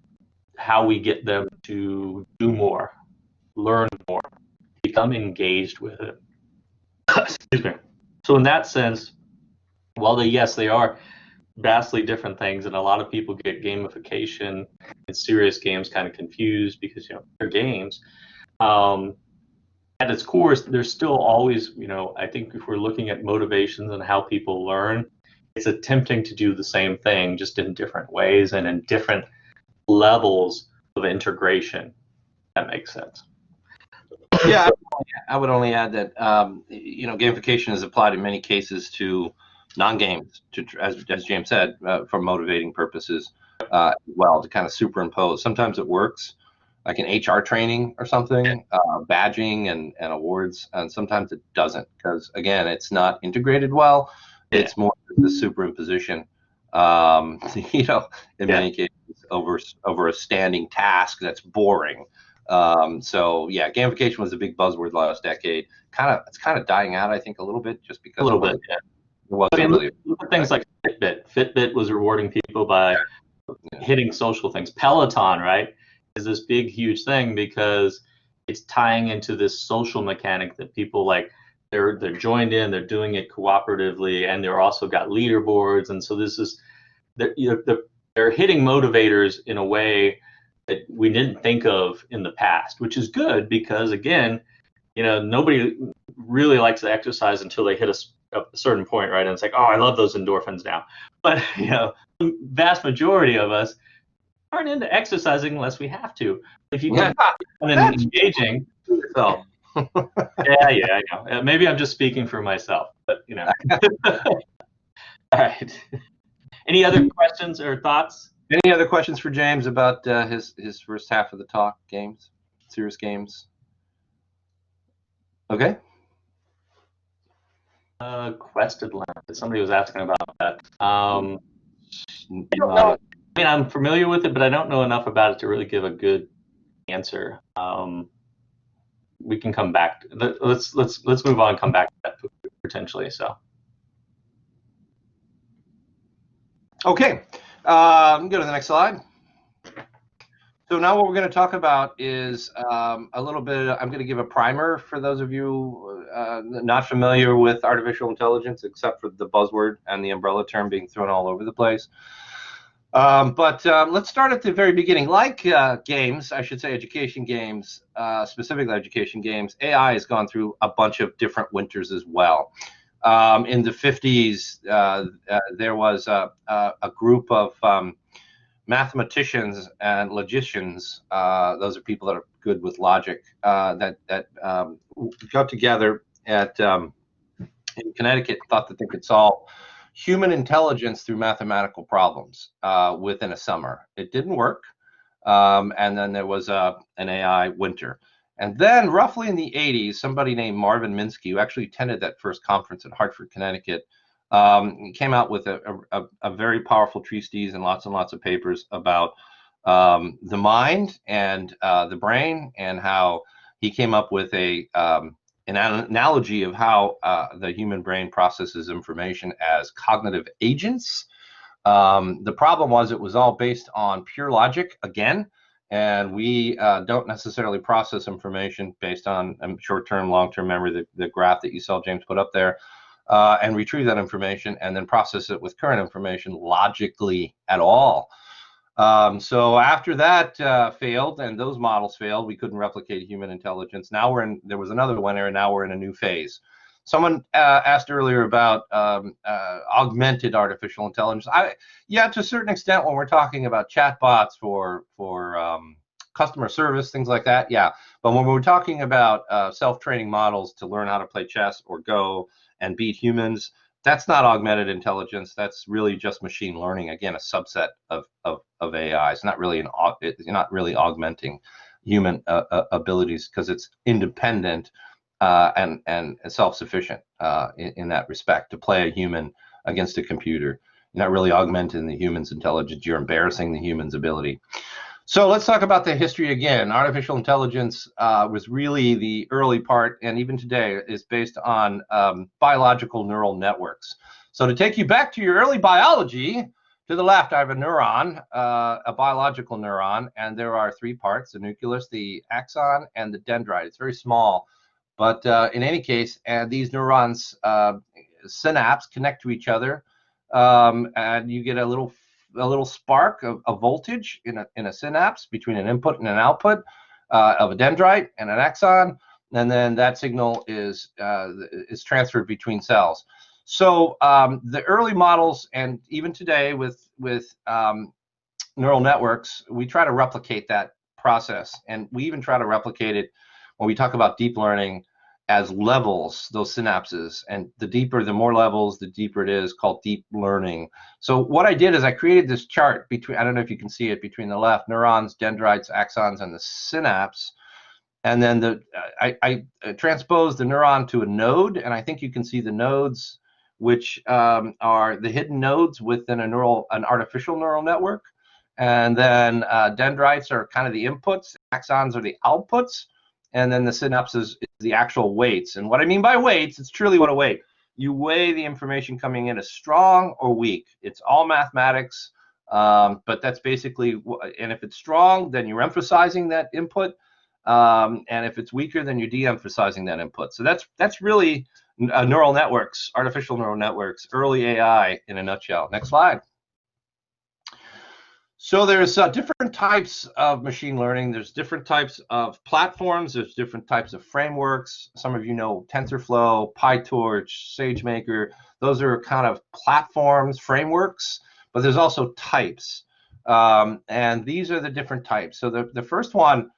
Speaker 1: how we get them to do more, learn more, become engaged with it. Excuse me. So in that sense, while they are vastly different things, and a lot of people get gamification and serious games kind of confused because they're games. At its core, there's still always, I think if we're looking at motivations and how people learn, it's attempting to do the same thing just in different ways and in different levels of integration. If that makes sense.
Speaker 3: Yeah, I would only add that gamification is applied in many cases to non-games, as James said, for motivating purposes, well, to kind of superimpose. Sometimes it works, like in HR training or something, badging and awards, and sometimes it doesn't, because again, it's not integrated well. It's more the superimposition, in many cases over a standing task that's boring. So yeah, gamification was a big buzzword last decade. It's kind of dying out, I think, a little bit, just because
Speaker 1: a little bit. Yeah. Look at things like Fitbit. Fitbit was rewarding people by hitting social things. Peloton, right, is this big, huge thing because it's tying into this social mechanic that people like. They're joined in. They're doing it cooperatively, and they're also got leaderboards. And so this is, they're hitting motivators in a way that we didn't think of in the past, which is good because again, nobody really likes to exercise until they hit a certain point, right? And it's like, oh, I love those endorphins now. But the vast majority of us aren't into exercising unless we have to. If you can engaging yourself. Yeah, I know. Maybe I'm just speaking for myself, but All right. Any other questions or thoughts?
Speaker 3: Any other questions for James about his first half of the talk? Games, serious games. Okay.
Speaker 1: Quested Land. Somebody was asking about that. I don't know. I mean, I'm familiar with it, but I don't know enough about it to really give a good answer. We can come back. Let's move on and come back to that potentially. So.
Speaker 3: Okay. Go to the next slide. So now what we're going to talk about is a little bit. I'm going to give a primer for those of you not familiar with artificial intelligence, except for the buzzword and the umbrella term being thrown all over the place. But let's start at the very beginning. Like games, I should say education games, specifically education games, AI has gone through a bunch of different winters as well. In the 50s, there was a group of mathematicians and logicians, those are people that are good with logic, that got together in Connecticut, thought that they could solve human intelligence through mathematical problems within a summer. It didn't work, and then there was an AI winter. And then roughly in the 80s, somebody named Marvin Minsky, who actually attended that first conference in Hartford, Connecticut, came out with a very powerful treatise and lots of papers about the mind and the brain, and how he came up with an analogy of how the human brain processes information as cognitive agents. The problem was it was all based on pure logic again, and we don't necessarily process information based on short-term, long-term memory, the graph that you saw James put up there, and retrieve that information and then process it with current information logically at all. So after that failed and those models failed, we couldn't replicate human intelligence. Now there was another winner, and now we're in a new phase. Someone asked earlier about augmented artificial intelligence. Yeah, to a certain extent, when we're talking about chatbots for customer service, things like that, yeah. But when we're talking about self-training models to learn how to play chess or Go and beat humans, that's not augmented intelligence. That's really just machine learning. Again, a subset of AI. It's not really you're not really augmenting human abilities, because it's independent and self-sufficient in that respect. To play a human against a computer, you're not really augmenting the human's intelligence. You're embarrassing the human's ability. So let's talk about the history again. Artificial intelligence was really the early part, and even today is based on biological neural networks. So to take you back to your early biology, to the left I have a neuron, a biological neuron, and there are three parts: the nucleus, the axon, and the dendrite. It's very small, but in any case, these neurons synapse connect to each other, and you get a little spark of voltage in a synapse between an input and an output of a dendrite and an axon, and then that signal is transferred between cells. So the early models, and even today with neural networks, we try to replicate that process, and we even try to replicate it when we talk about deep learning as levels, those synapses, and the deeper, the more levels, the deeper it is, called deep learning. So what I did is I created this chart between, I don't know if you can see it, between the left, neurons, dendrites, axons, and the synapse. And then I transposed the neuron to a node, and I think you can see the nodes, which are the hidden nodes within an artificial neural network. And then dendrites are kind of the inputs, axons are the outputs, and then the synapses is the actual weights. And what I mean by weights, it's truly what a weight. You weigh the information coming in as strong or weak. It's all mathematics, but that's basically, and if it's strong, then you're emphasizing that input, and if it's weaker, then you're de-emphasizing that input. So that's really neural networks, artificial neural networks, early AI in a nutshell. Next slide. So there's different types of machine learning. There's different types of platforms. There's different types of frameworks. Some of you know TensorFlow, PyTorch, SageMaker. Those are kind of platforms, frameworks, but there's also types. And these are the different types. So the first one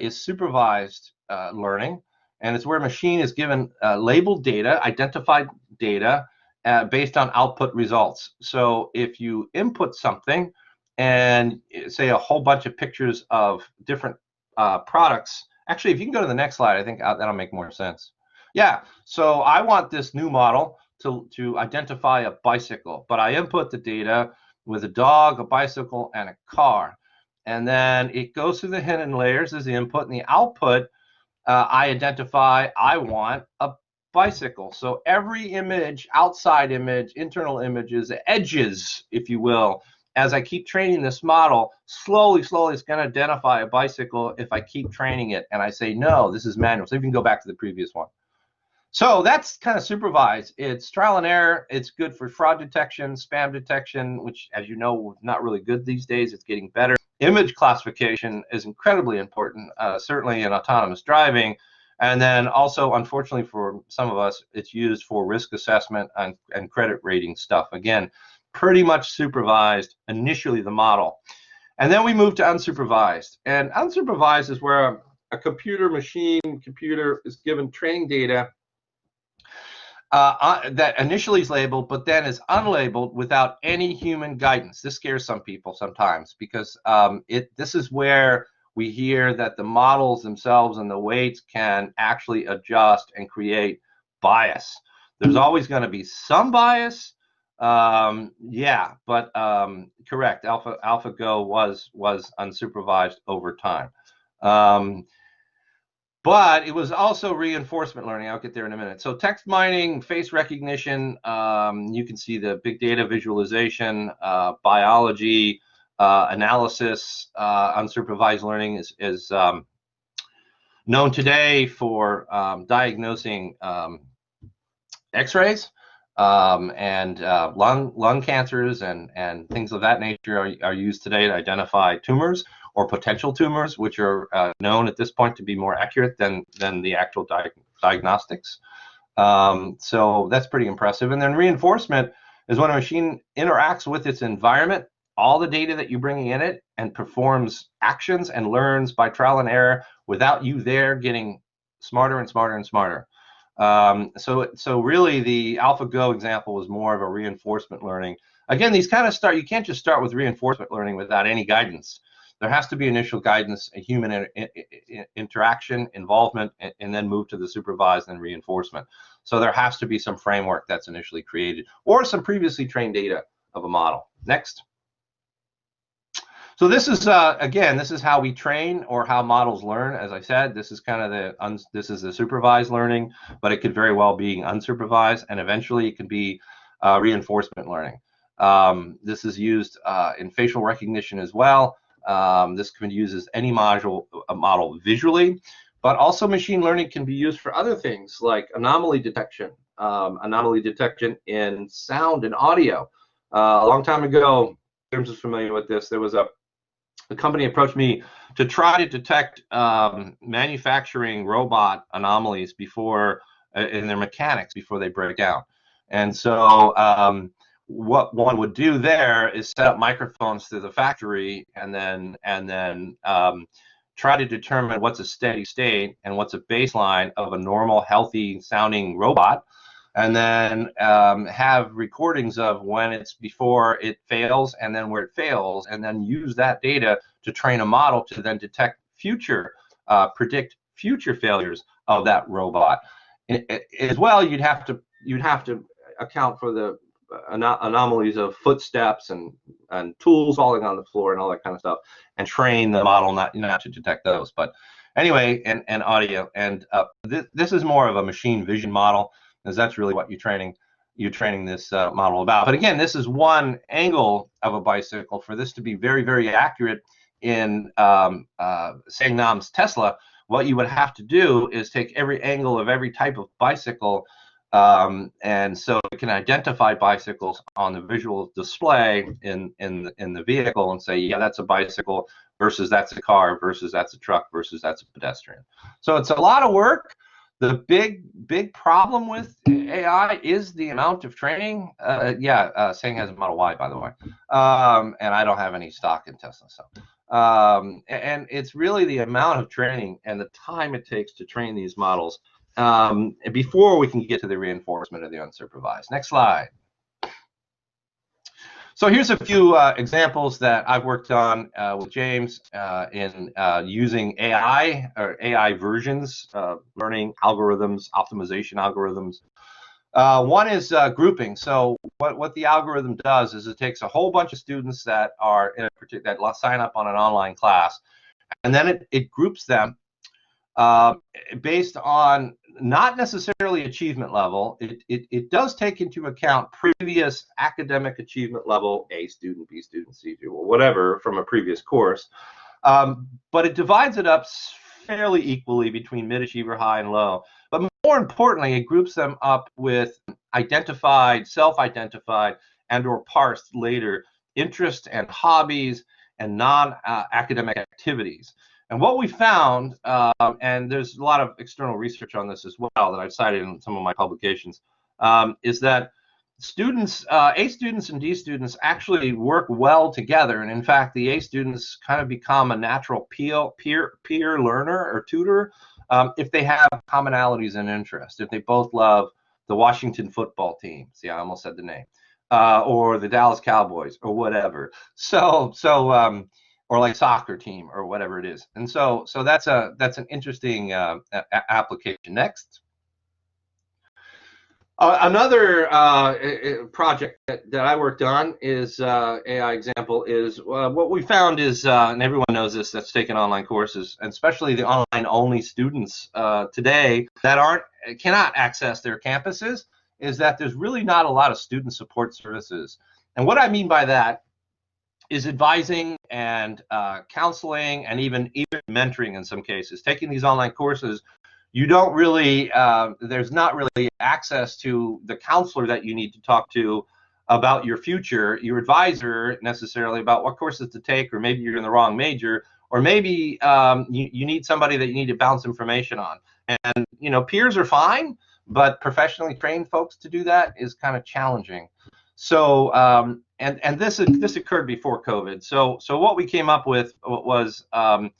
Speaker 3: is supervised learning, and it's where a machine is given labeled data, identified data, based on output results. So if you input something, and say a whole bunch of pictures of different products. Actually, if you can go to the next slide, I think that'll make more sense. Yeah, so I want this new model to identify a bicycle, but I input the data with a dog, a bicycle, and a car. And then it goes through the hidden layers as the input, and the output, I identify I want a bicycle. So every image, outside image, internal images, edges, if you will, as I keep training this model, slowly, it's going to identify a bicycle if I keep training it. And I say, no, this is manual. So you can go back to the previous one. So that's kind of supervised. It's trial and error. It's good for fraud detection, spam detection, which, as you know, is not really good these days. It's getting better. Image classification is incredibly important, certainly in autonomous driving. And then also, unfortunately for some of us, it's used for risk assessment and credit rating stuff. Again, pretty much supervised initially, the model. And then we move to unsupervised. And unsupervised is where a computer is given training data that initially is labeled, but then is unlabeled without any human guidance. This scares some people sometimes, because this is where we hear that the models themselves and the weights can actually adjust and create bias. There's always going to be some bias. Yeah, but correct. AlphaGo was unsupervised over time. But it was also reinforcement learning. I'll get there in a minute. So text mining, face recognition, you can see the big data visualization, biology, analysis. Unsupervised learning is known today for diagnosing X-rays. And lung cancers and things of that nature are used today to identify tumors or potential tumors, which are known at this point to be more accurate than the actual diagnostics. So that's pretty impressive. And then reinforcement is when a machine interacts with its environment, all the data that you're bringing in it, and performs actions and learns by trial and error without you there getting smarter and smarter and smarter. So really the AlphaGo example was more of a reinforcement learning. Again, these kind of you can't just start with reinforcement learning without any guidance. There has to be initial guidance, a human interaction, involvement, and then move to the supervised and reinforcement. So there has to be some framework that's initially created or some previously trained data of a model. Next. So this is again, this is how we train or how models learn. As I said, this is kind of this is the supervised learning, but it could very well be unsupervised, and eventually it can be reinforcement learning. This is used in facial recognition as well. This can be used as any model visually, but also machine learning can be used for other things like anomaly detection in sound and audio. A long time ago, James is familiar with this. There was a company approached me to try to detect manufacturing robot anomalies before in their mechanics before they break down. And so what one would do there is set up microphones through the factory and then try to determine what's a steady state and what's a baseline of a normal, healthy sounding robot, and then have recordings of when it's before it fails and then where it fails, and then use that data to train a model to then detect predict future failures of that robot. As well, you'd have to account for the anomalies of footsteps and tools falling on the floor and all that kind of stuff, and train the model not to detect those. But anyway, and audio, and this is more of a machine vision model, because that's really what you're training this model about. But again, this is one angle of a bicycle. For this to be very, very accurate in Sangnam's Tesla, what you would have to do is take every angle of every type of bicycle, and so it can identify bicycles on the visual display in the vehicle and say, yeah, that's a bicycle versus that's a car versus that's a truck versus that's a pedestrian. So it's a lot of work. The big problem with AI is the amount of training. Sang has a Model Y, by the way, and I don't have any stock in Tesla. So, and it's really the amount of training and the time it takes to train these models before we can get to the reinforcement of the unsupervised. Next slide. So here's a few examples that I've worked on with James in using AI or AI versions, learning algorithms, optimization algorithms. One is grouping. So what the algorithm does is it takes a whole bunch of students that are in that sign up on an online class, and then it groups them based on not necessarily achievement level. It does take into account previous academic achievement level, A student, B student, C student, or whatever from a previous course, but it divides it up fairly equally between mid-achiever, high, and low. But more importantly, it groups them up with identified, self-identified, and or parsed later interests and hobbies and non-academic activities. And what we found, and there's a lot of external research on this as well that I've cited in some of my publications, is that students, A students and D students actually work well together. And in fact, the A students kind of become a natural peer learner or tutor if they have commonalities and interests. If they both love the Washington football team, see, I almost said the name, or the Dallas Cowboys or whatever. Or like soccer team or whatever it is. And so that's an interesting application. Next. Another project that I worked on is AI example is what we found is, and everyone knows this that's taken online courses, and especially the online only students today that cannot access their campuses, is that there's really not a lot of student support services. And what I mean by that is advising and counseling and even mentoring in some cases. Taking these online courses, you don't really, there's not really access to the counselor that you need to talk to about your future, your advisor necessarily about what courses to take, or maybe you're in the wrong major, or maybe you need somebody that you need to bounce information on. And peers are fine, but professionally trained folks to do that is kind of challenging. So and this occurred before COVID. So what we came up with was a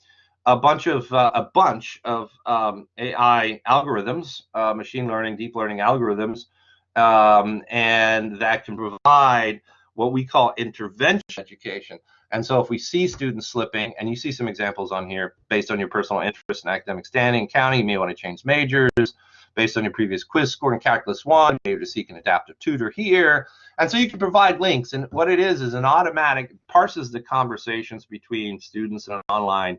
Speaker 3: bunch of AI algorithms, machine learning, deep learning algorithms, and that can provide what we call intervention education. And so if we see students slipping, and you see some examples on here based on your personal interest and academic standing, county, you may want to change majors, based on your previous quiz score in Calculus 1, you're able to seek an adaptive tutor here. And so you can provide links. And what it is an automatic, parses the conversations between students in an online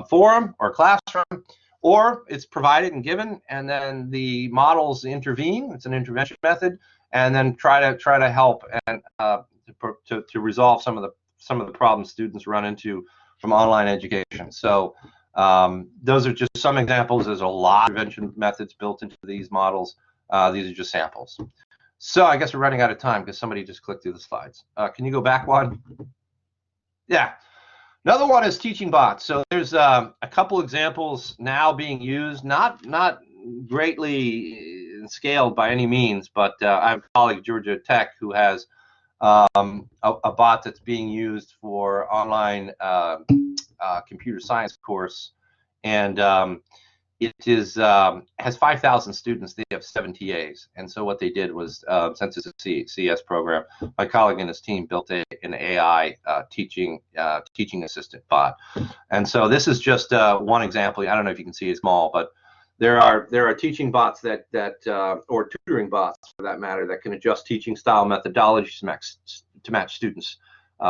Speaker 3: forum or classroom, or it's provided and given, and then the models intervene. It's an intervention method, and then try to help and to resolve some of the problems students run into from online education. So those are just some examples. There's a lot of intervention methods built into these models. These are just samples. So I guess we're running out of time because somebody just clicked through the slides. Can you go back one? Yeah. Another one is teaching bots. So there's a couple examples now being used, not greatly scaled by any means, but I have a colleague, Georgia Tech, who has a bot that's being used for online computer science course, and it is has 5,000 students. They have 7 TAs, and so what they did was, since it's a CS program, my colleague and his team built an AI teaching assistant bot. And so this is just one example. I don't know if you can see it's small, but there are teaching bots that or tutoring bots for that matter that can adjust teaching style methodologies to match students'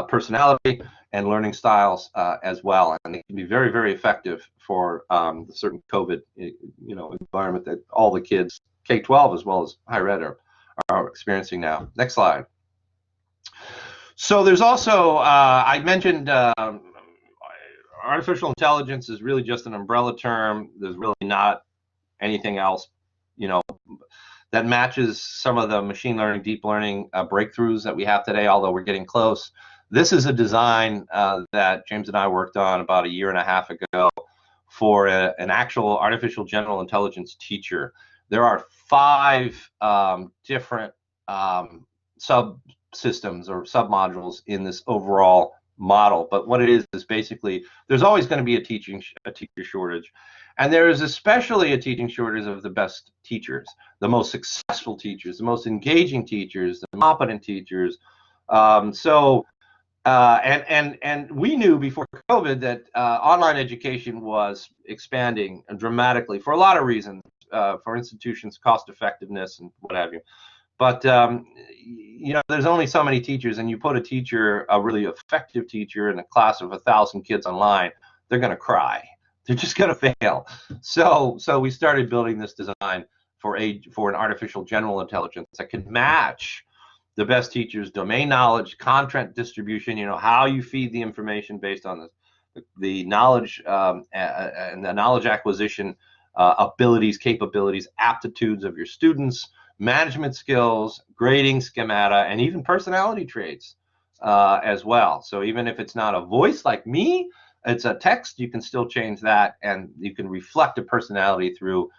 Speaker 3: personality and learning styles as well, and they can be very, very effective for the certain COVID environment that all the kids, K-12 as well as higher ed, are experiencing now. Next slide. So there's also I mentioned artificial intelligence is really just an umbrella term. There's really not anything else, that matches some of the machine learning, deep learning breakthroughs that we have today, although we're getting close. This is a design that James and I worked on about 1.5 years ago for an actual artificial general intelligence teacher. There are 5 different subsystems or submodules in this overall model, but what it is basically there's always going to be a teacher shortage, and there is especially a teaching shortage of the best teachers, the most successful teachers, the most engaging teachers, the competent teachers. And we knew before COVID that online education was expanding dramatically for a lot of reasons, for institutions, cost effectiveness, and what have you. But there's only so many teachers, and you put a really effective teacher in a class of 1,000 kids online, they're going to cry. They're just going to fail. So we started building this design for an artificial general intelligence that can match the best teachers' domain knowledge, content distribution, how you feed the information based on the knowledge and the knowledge acquisition abilities, capabilities, aptitudes of your students, management skills, grading, schemata, and even personality traits as well. So even if it's not a voice like me, it's a text, you can still change that, and you can reflect a personality through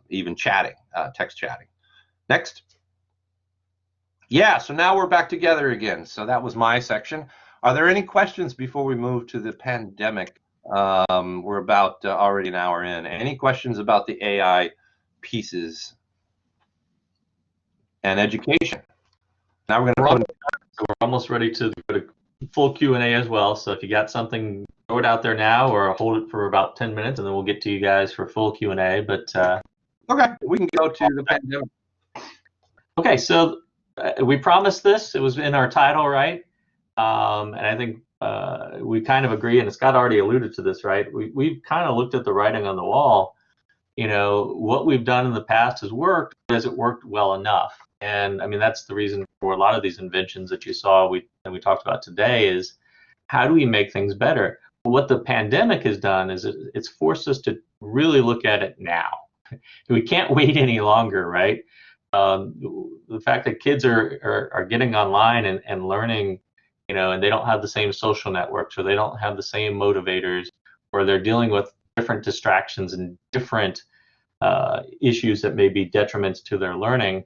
Speaker 3: even chatting, text chatting. Next. Yeah, so now we're back together again. So that was my section. Are there any questions before we move to the pandemic? We're about already an hour in. Any questions about the AI pieces and education? Now we're going to
Speaker 1: we're almost ready to go to full Q&A as well. So if you got something, throw it out there now, or hold it for about 10 minutes, and then we'll get to you guys for full Q&A. But
Speaker 3: okay, we can go to the pandemic.
Speaker 1: Okay, so we promised this. It was in our title, right? And I think we kind of agree, and Scott already alluded to this, right? We've kind of looked at the writing on the wall. What we've done in the past has worked. Has it worked well enough? And I mean, that's the reason for a lot of these inventions that you saw and we talked about today is how do we make things better? What the pandemic has done is it's forced us to really look at it now. We can't wait any longer, right? The fact that kids are getting online and learning, and they don't have the same social networks, or they don't have the same motivators, or they're dealing with different distractions and different issues that may be detriments to their learning.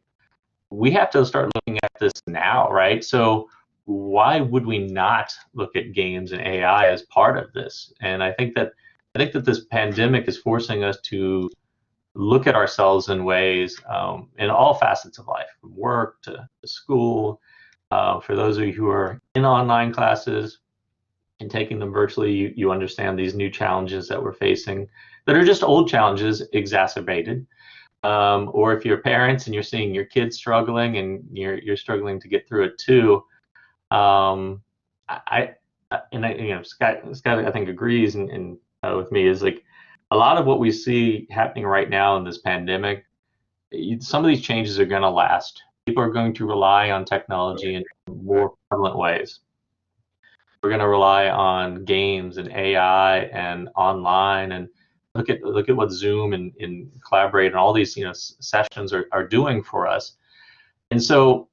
Speaker 1: We have to start looking at this now, right? So why would we not look at games and AI as part of this? And I think that this pandemic is forcing us to look at ourselves in ways in all facets of life, from work to school. For those of you who are in online classes and taking them virtually, you understand these new challenges that we're facing. that are just old challenges exacerbated. Or if you're parents and you're seeing your kids struggling and you're struggling to get through it too. Scott I think agrees and with me is like a lot of what we see happening right now in this pandemic. Some of these changes are going to last. People are going to rely on technology in more prevalent ways. We're going to rely on games and AI and online, and look at what Zoom and Collaborate and all these sessions are doing for us. And so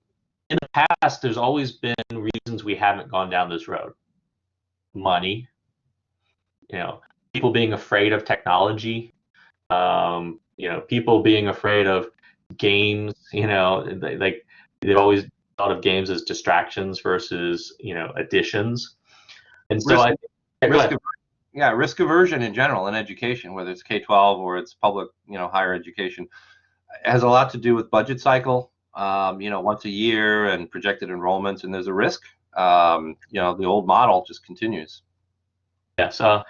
Speaker 1: in the past, there's always been reasons we haven't gone down this road. Money, people being afraid of technology, people being afraid of games. They've always thought of games as distractions versus additions. And so
Speaker 3: risk aversion in general in education, whether it's K-12 or it's public, higher education, has a lot to do with budget cycle. Once a year and projected enrollments, and there's a risk. The old model just continues.
Speaker 1: Yeah.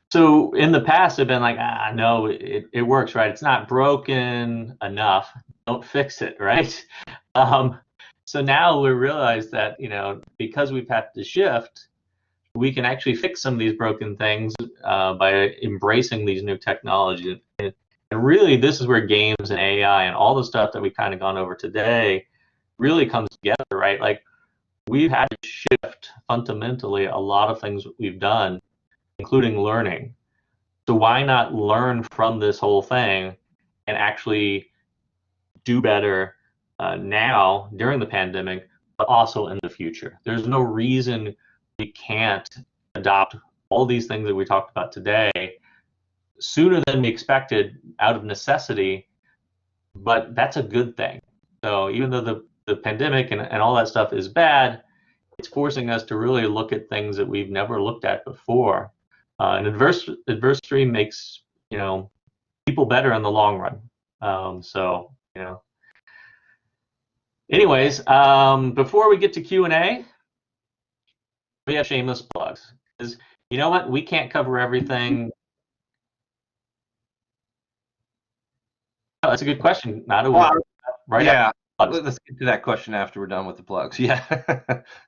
Speaker 1: So in the past, I've been like, no, it works, right? It's not broken enough. Don't fix it, right? So now we realize that, because we've had to shift, we can actually fix some of these broken things by embracing these new technologies. And really, this is where games and AI and all the stuff that we've kind of gone over today really comes together, right? Like, we've had to shift fundamentally a lot of things we've done, including learning. So why not learn from this whole thing and actually do better now during the pandemic, but also in the future? There's no reason we can't adopt all these things that we talked about today sooner than we expected out of necessity, but that's a good thing. So even though the pandemic and all that stuff is bad, it's forcing us to really look at things that we've never looked at before. And adversity makes people better in the long run. Anyways, before we get to Q&A, we have shameless plugs. Because you know what? We can't cover everything. Oh, that's a good question. Right?
Speaker 3: Yeah. Let's get to that question after we're done with the plugs. Yeah.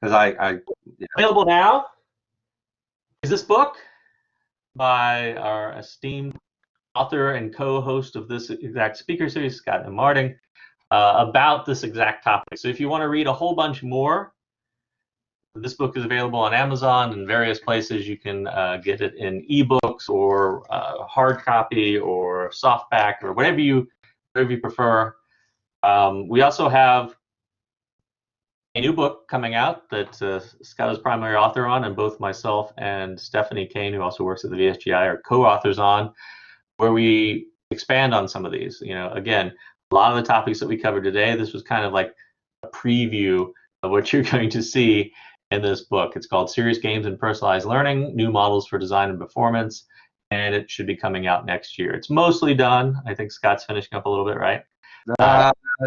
Speaker 3: Because
Speaker 1: Available now is this book by our esteemed author and co-host of this exact speaker series, Scott and Martin, about this exact topic. So if you want to read a whole bunch more, this book is available on Amazon and various places. You can get it in ebooks or hard copy or softback or whatever you prefer. We also have a new book coming out that Scott is primary author on, and both myself and Stephanie Kane, who also works at the VSGI, are co-authors on, where we expand on some of these. Again, a lot of the topics that we covered today, this was kind of like a preview of what you're going to see in this book. It's called Serious Games and Personalized Learning, New Models for Design and Performance, and it should be coming out next year. It's mostly done. I think Scott's finishing up a little bit, right?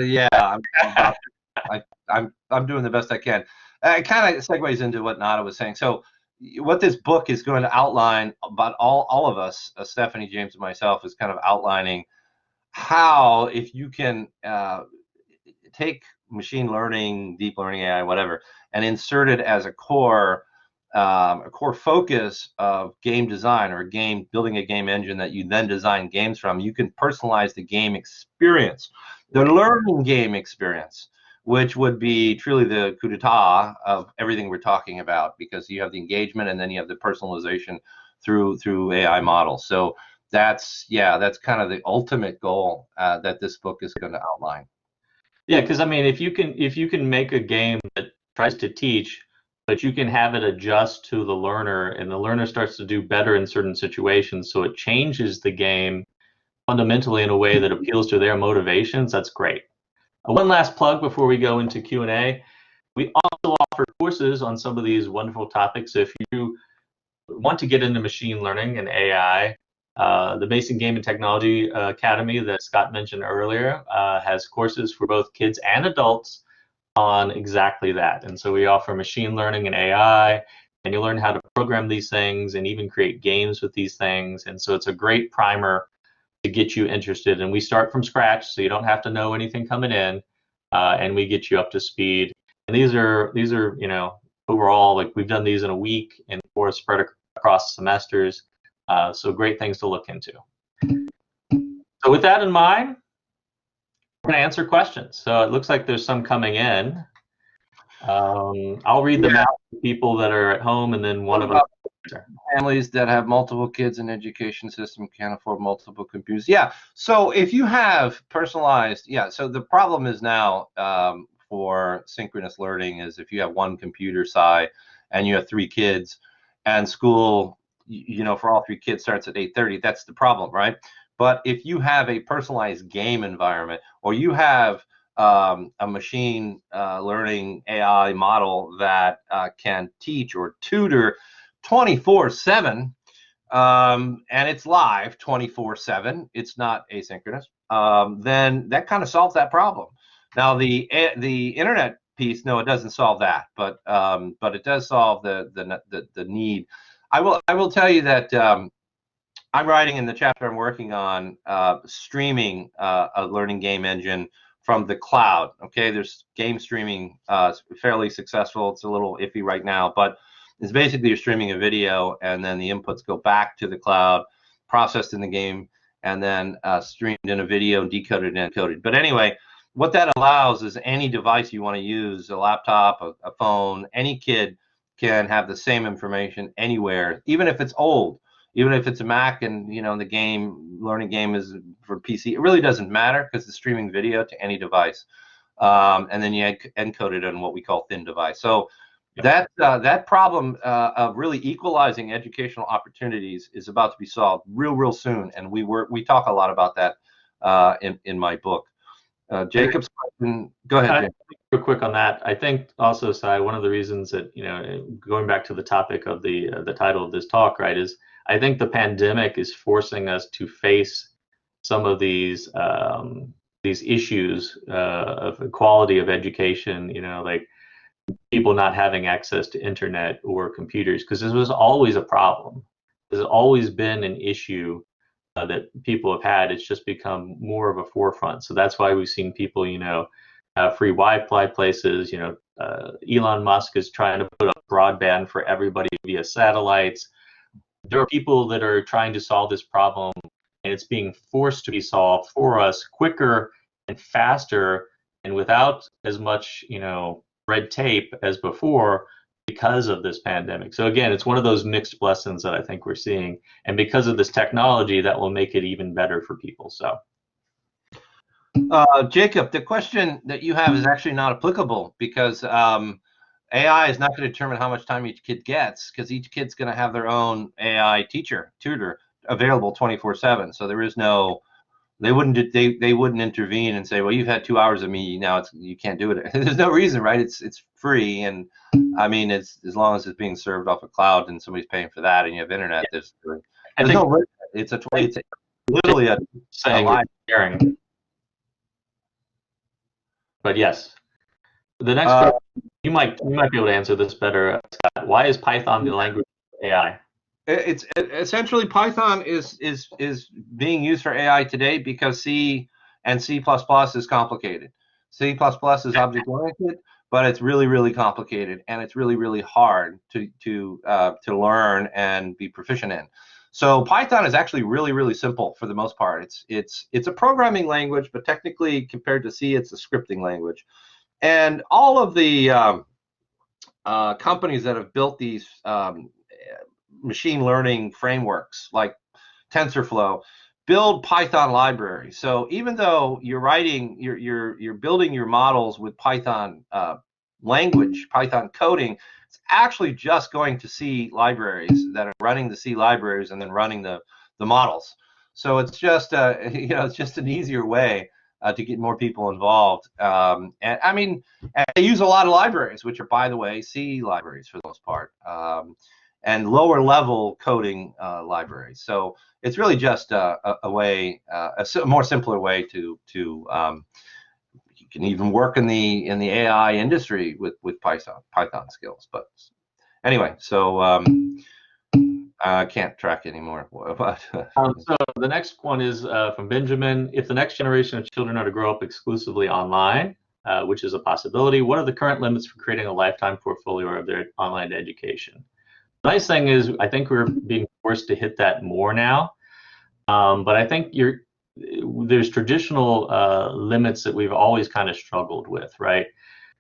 Speaker 3: Yeah, I'm doing the best I can. It kind of segues into what Nada was saying. So what this book is going to outline about all of us, Stephanie, James, and myself, is kind of outlining how, if you can take machine learning, deep learning, AI, whatever, and insert it as a core focus of game design, or building a game engine that you then design games from, you can personalize the game experience, the learning game experience, which would be truly the coup d'etat of everything we're talking about, because you have the engagement and then you have the personalization through AI models. So that's kind of the ultimate goal that this book is going to outline.
Speaker 1: Yeah, because I mean, if you can make a game that tries to teach, but you can have it adjust to the learner, and the learner starts to do better in certain situations, so it changes the game fundamentally in a way that appeals to their motivations, that's great. One last plug before we go into Q&A. We also offer courses on some of these wonderful topics. If you want to get into machine learning and AI, the Basic Game and Technology Academy that Scott mentioned earlier has courses for both kids and adults on exactly that. And so we offer machine learning and AI, and you learn how to program these things and even create games with these things. And so it's a great primer to get you interested. And we start from scratch, so you don't have to know anything coming in, and we get you up to speed. And these are overall, like, we've done these in a week and or spread across semesters. So great things to look into. So with that in mind, we're going to answer questions. So it looks like there's some coming in. I'll read them out to people that are at home, and then one of them.
Speaker 3: Families that have multiple kids in education system can't afford multiple computers. Yeah. So if you have personalized, so the problem is now for synchronous learning is if you have one computer and you have 3 kids, and school, for all 3 kids starts at 8:30, that's the problem, right? But if you have a personalized game environment, or you have a machine learning AI model that can teach or tutor 24/7, and it's live 24/7, it's not asynchronous, then that kind of solves that problem. Now the internet piece, no, it doesn't solve that, but it does solve the need. I will tell you that I'm writing in the chapter I'm working on streaming a learning game engine from the cloud. Okay, there's game streaming, fairly successful. It's a little iffy right now, but it's basically you're streaming a video, and then the inputs go back to the cloud, processed in the game, and then streamed in a video, decoded and encoded. But anyway, what that allows is any device you want to use, a laptop, a phone, any kid can have the same information anywhere, even if it's old, even if it's a Mac and the learning game is for PC. It really doesn't matter because it's streaming video to any device, and then you encode it on what we call thin device. So that problem of really equalizing educational opportunities is about to be solved real soon, and we talk a lot about that in my book. Jacob's question. Go ahead, Jacob.
Speaker 1: Real quick on that. I think also, Sai, one of the reasons that, going back to the topic of the title of this talk, right, is I think the pandemic is forcing us to face some of these issues of quality of education, like people not having access to internet or computers, because this was always a problem. There's always been an issue that people have had. It's just become more of a forefront. So that's why we've seen people, free Wi-Fi places. Elon Musk is trying to put up broadband for everybody via satellites. There are people that are trying to solve this problem, and it's being forced to be solved for us quicker and faster and without as much, red tape as before because of this pandemic. So again, it's one of those mixed blessings that I think we're seeing, and because of this technology, that will make it even better for people. So,
Speaker 3: Jacob, the question that you have is actually not applicable because AI is not going to determine how much time each kid gets, because each kid's going to have their own AI tutor available 24/7. So there is no, they wouldn't intervene and say, well, you've had 2 hours of me, now you can't do it. There's no reason, right? It's free, and I mean, it's as long as it's being served off a cloud and somebody's paying for that, and you have internet. There's no risk. It's literally a live
Speaker 1: sharing. But yes, the next question, you might be able to answer this better, Scott. Why is Python the language of AI?
Speaker 3: It's essentially Python is being used for AI today because C and C++ is complicated. C++ is object oriented, but it's really complicated, and it's really hard to learn and be proficient in. So Python is actually really simple for the most part. It's a programming language, but technically compared to C, it's a scripting language. And all of the companies that have built these machine learning frameworks like TensorFlow build Python libraries. So even though you're building your models with Python language, Python coding, it's actually just going to C libraries that are running the C libraries and then running the models. So it's just it's just an easier way to get more people involved. And I mean, they use a lot of libraries, which are, by the way, C libraries for the most part. And lower level coding libraries. So it's really just a way, a more simpler way to you can even work in the AI industry with Python skills. But Anyway, so I can't track anymore. But
Speaker 1: So the next one is from Benjamin. If the next generation of children are to grow up exclusively online, which is a possibility, what are the current limits for creating a lifetime portfolio of their online education? The nice thing is I think we're being forced to hit that more now. But I think there's traditional limits that we've always kind of struggled with, right?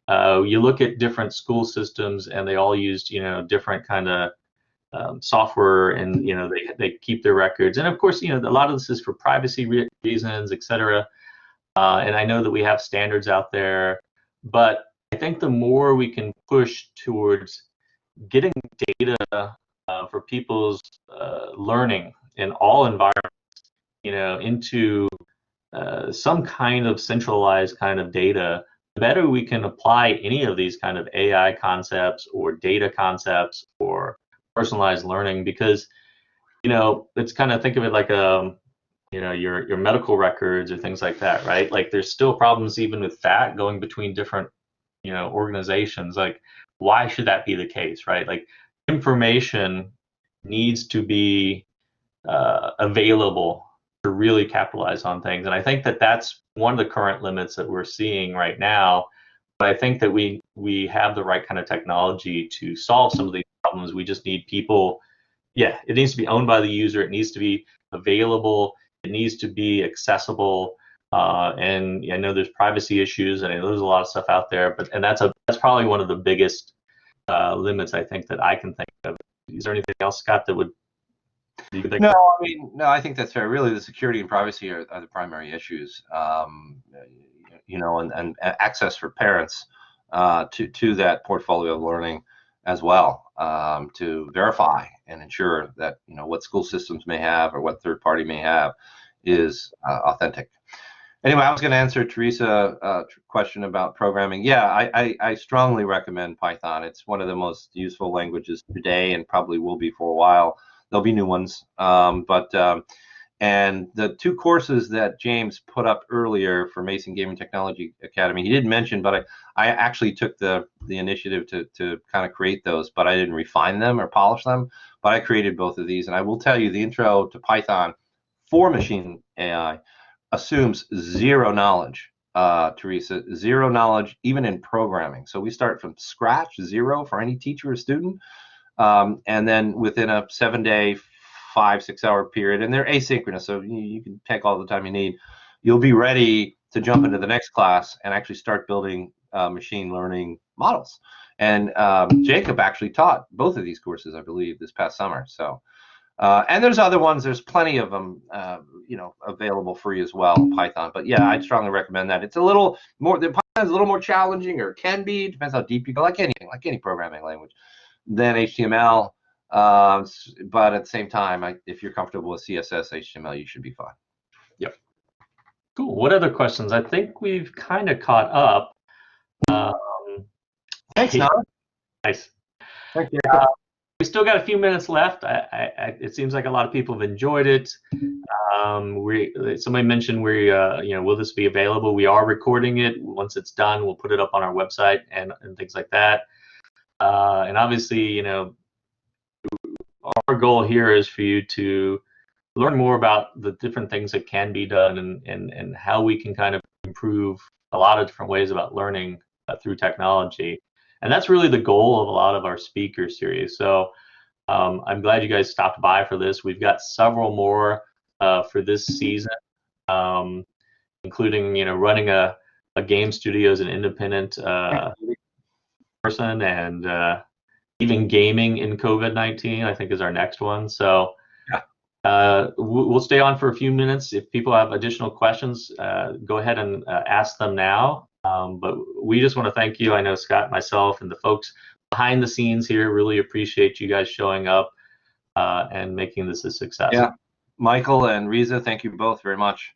Speaker 1: You look at different school systems and they all used, different kind of software, and they keep their records. And of course, a lot of this is for privacy reasons, et cetera. And I know that we have standards out there, but I think the more we can push towards getting data for people's learning in all environments, into some kind of centralized kind of data, the better we can apply any of these kind of AI concepts or data concepts or personalized learning. Because, it's kind of, think of it like your medical records or things like that, right? Like there's still problems even with that going between different, organizations. Like, why should that be the case, right? Like, information needs to be available to really capitalize on things. And I think that that's one of the current limits that we're seeing right now. But I think that we have the right kind of technology to solve some of these problems. We just need people. Yeah, it needs to be owned by the user. It needs to be available. It needs to be accessible. And I know there's privacy issues, and there's a lot of stuff out there. And that's probably one of the biggest limits I think that I can think of. Is there anything else, Scott, that would?
Speaker 3: No, I think that's fair. Really, the security and privacy are the primary issues. And access for parents to that portfolio of learning as well, to verify and ensure that what school systems may have or what third party may have is authentic. Anyway, I was going to answer Teresa's question about programming. Yeah, I strongly recommend Python. It's one of the most useful languages today, and probably will be for a while. There'll be new ones, and the two courses that James put up earlier for Mason Gaming Technology Academy, he didn't mention, but I actually took the initiative to kind of create those, but I didn't refine them or polish them. But I created both of these, and I will tell you, the intro to Python for machine AI assumes zero knowledge, Teresa, zero knowledge even in programming. So we start from scratch, zero for any teacher or student. And then within a 7-day, 5-6 hour period, and they're asynchronous, so you can take all the time you need, you'll be ready to jump into the next class and actually start building machine learning models. And Jacob actually taught both of these courses, I believe, this past summer. So, and there's other ones. There's plenty of them, available free as well, Python. But yeah, I'd strongly recommend that. It's a little more. The Python is a little more challenging, or can be. Depends how deep you go. Like anything, like any programming language, than HTML. But at the same time, if you're comfortable with CSS, HTML, you should be fine.
Speaker 1: Yep. Cool. What other questions? I think we've kind of caught up.
Speaker 3: Thanks, Noah.
Speaker 1: Nice.
Speaker 3: Thank you.
Speaker 1: We still got a few minutes left. It seems like a lot of people have enjoyed it. Somebody mentioned will this be available? We are recording it. Once it's done, we'll put it up on our website and things like that. And obviously, our goal here is for you to learn more about the different things that can be done and how we can kind of improve a lot of different ways about learning through technology. And that's really the goal of a lot of our speaker series. So I'm glad you guys stopped by for this. We've got several more for this season, including running a game studio as an independent person, and even gaming in COVID-19, I think, is our next one. So we'll stay on for a few minutes. If people have additional questions, go ahead and ask them now. But we just want to thank you. I know Scott, myself, and the folks behind the scenes here really appreciate you guys showing up and making this a success.
Speaker 3: Yeah, Michael and Riza, thank you both very much.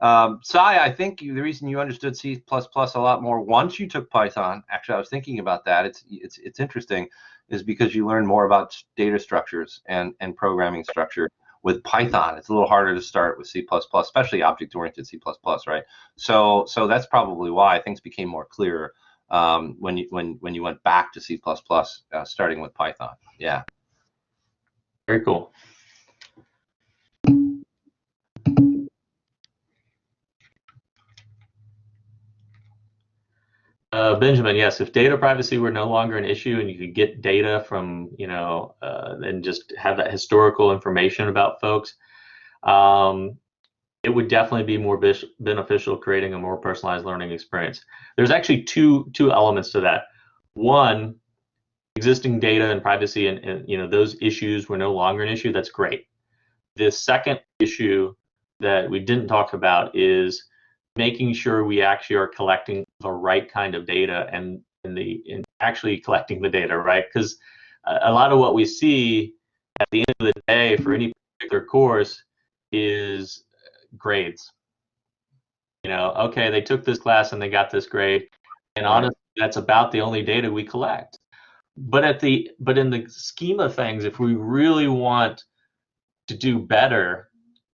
Speaker 3: Sai, I think the reason you understood C++ a lot more once you took Python, actually I was thinking about that, it's interesting, is because you learn more about data structures and programming structure with Python. It's a little harder to start with C++, especially object-oriented C++, right? So that's probably why things became more clear when you went back to C++, starting with Python. Yeah.
Speaker 1: Very cool. Benjamin, yes, if data privacy were no longer an issue and you could get data from, and just have that historical information about folks, it would definitely be more beneficial, creating a more personalized learning experience. There's actually two elements to that. One, existing data and privacy and those issues were no longer an issue. That's great. The second issue that we didn't talk about is making sure we actually are collecting the right kind of data and actually collecting the data, right? Because a lot of what we see at the end of the day for any particular course is grades. Okay, they took this class and they got this grade, and honestly, that's about the only data we collect. But in the scheme of things, if we really want to do better,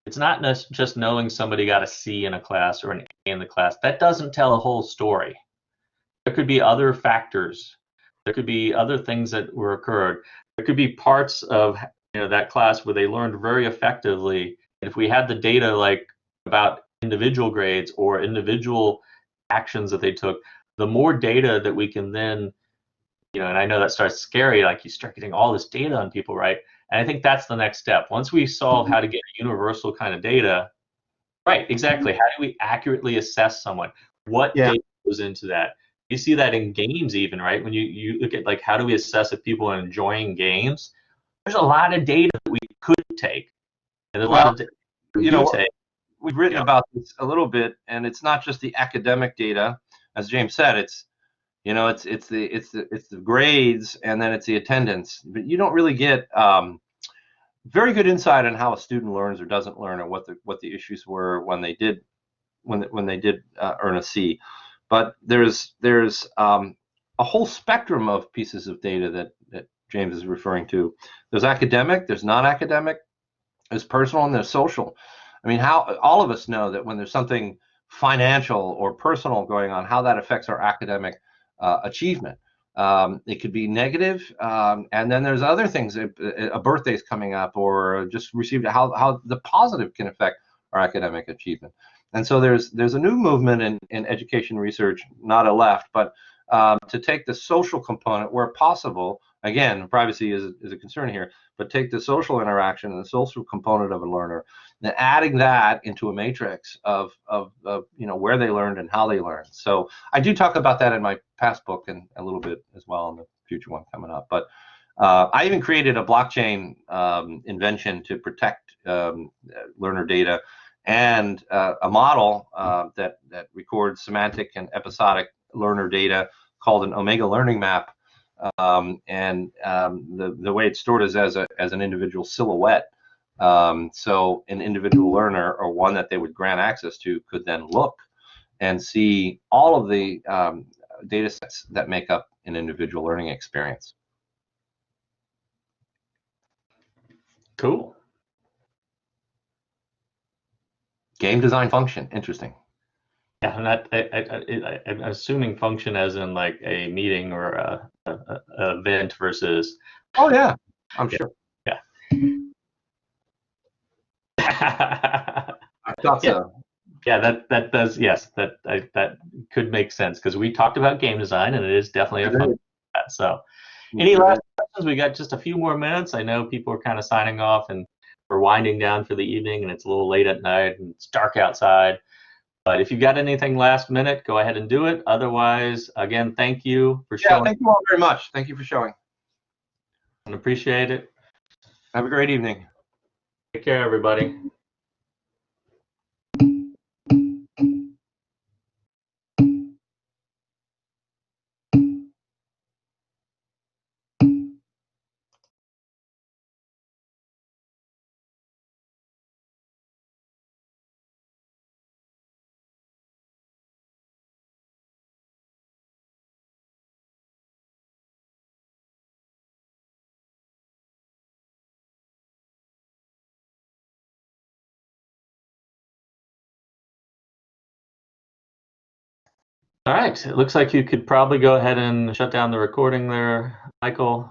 Speaker 1: it's not just knowing somebody got a C in a class or an A in the class. That doesn't tell a whole story. There could be other factors. There could be other things that were occurred. There could be parts of that class where they learned very effectively. And if we had the data like about individual grades or individual actions that they took, the more data that we can then, and I know that starts scary, like you start getting all this data on people, right? And I think that's the next step. Once we solve how to get universal kind of data, right, exactly. How do we accurately assess someone? What data goes into that? You see that in games even, right? When you look at like how do we assess if people are enjoying games, there's a lot of data that we could take. And there's a lot of data we do take.
Speaker 3: We've written about this a little bit, and it's not just the academic data. As James said, it's the grades, and then it's the attendance. But you don't really get very good insight on how a student learns or doesn't learn, or what the issues were when they did earn a C. But there's a whole spectrum of pieces of data that James is referring to. There's academic, there's non-academic, there's personal, and there's social. I mean, how all of us know that when there's something financial or personal going on, how that affects our academic achievement. It could be negative, and then there's other things. A birthday's coming up, or just received, how the positive can affect our academic achievement. And so there's a new movement in education research, not a left, but to take the social component where possible. Again, privacy is a concern here, but take the social interaction and the social component of a learner, and adding that into a matrix of where they learned and how they learned. So I do talk about that in my past book and a little bit as well in the future one coming up. But I even created a blockchain invention to protect learner data, and a model that records semantic and episodic learner data called an Omega Learning Map. And the way it's stored is as an individual silhouette. So an individual learner, or one that they would grant access to, could then look and see all of the data sets that make up an individual learning experience.
Speaker 1: Cool.
Speaker 3: Game design function, interesting.
Speaker 1: Yeah, and I'm assuming function as in like a meeting or a event versus.
Speaker 3: Oh yeah, I'm sure.
Speaker 1: Yeah.
Speaker 3: I thought so.
Speaker 1: Yeah, that does, yes, that could make sense, because we talked about game design and it is definitely a function of that. So, any last questions? We got just a few more minutes. I know people are kind of signing off and we're winding down for the evening, and it's a little late at night and it's dark outside. But if you've got anything last minute, go ahead and do it. Otherwise, again, thank you for showing.
Speaker 3: Yeah, thank you all very much. Thank you for showing.
Speaker 1: And appreciate it.
Speaker 3: Have a great evening.
Speaker 1: Take care, everybody. All right. It looks like you could probably go ahead and shut down the recording there, Michael.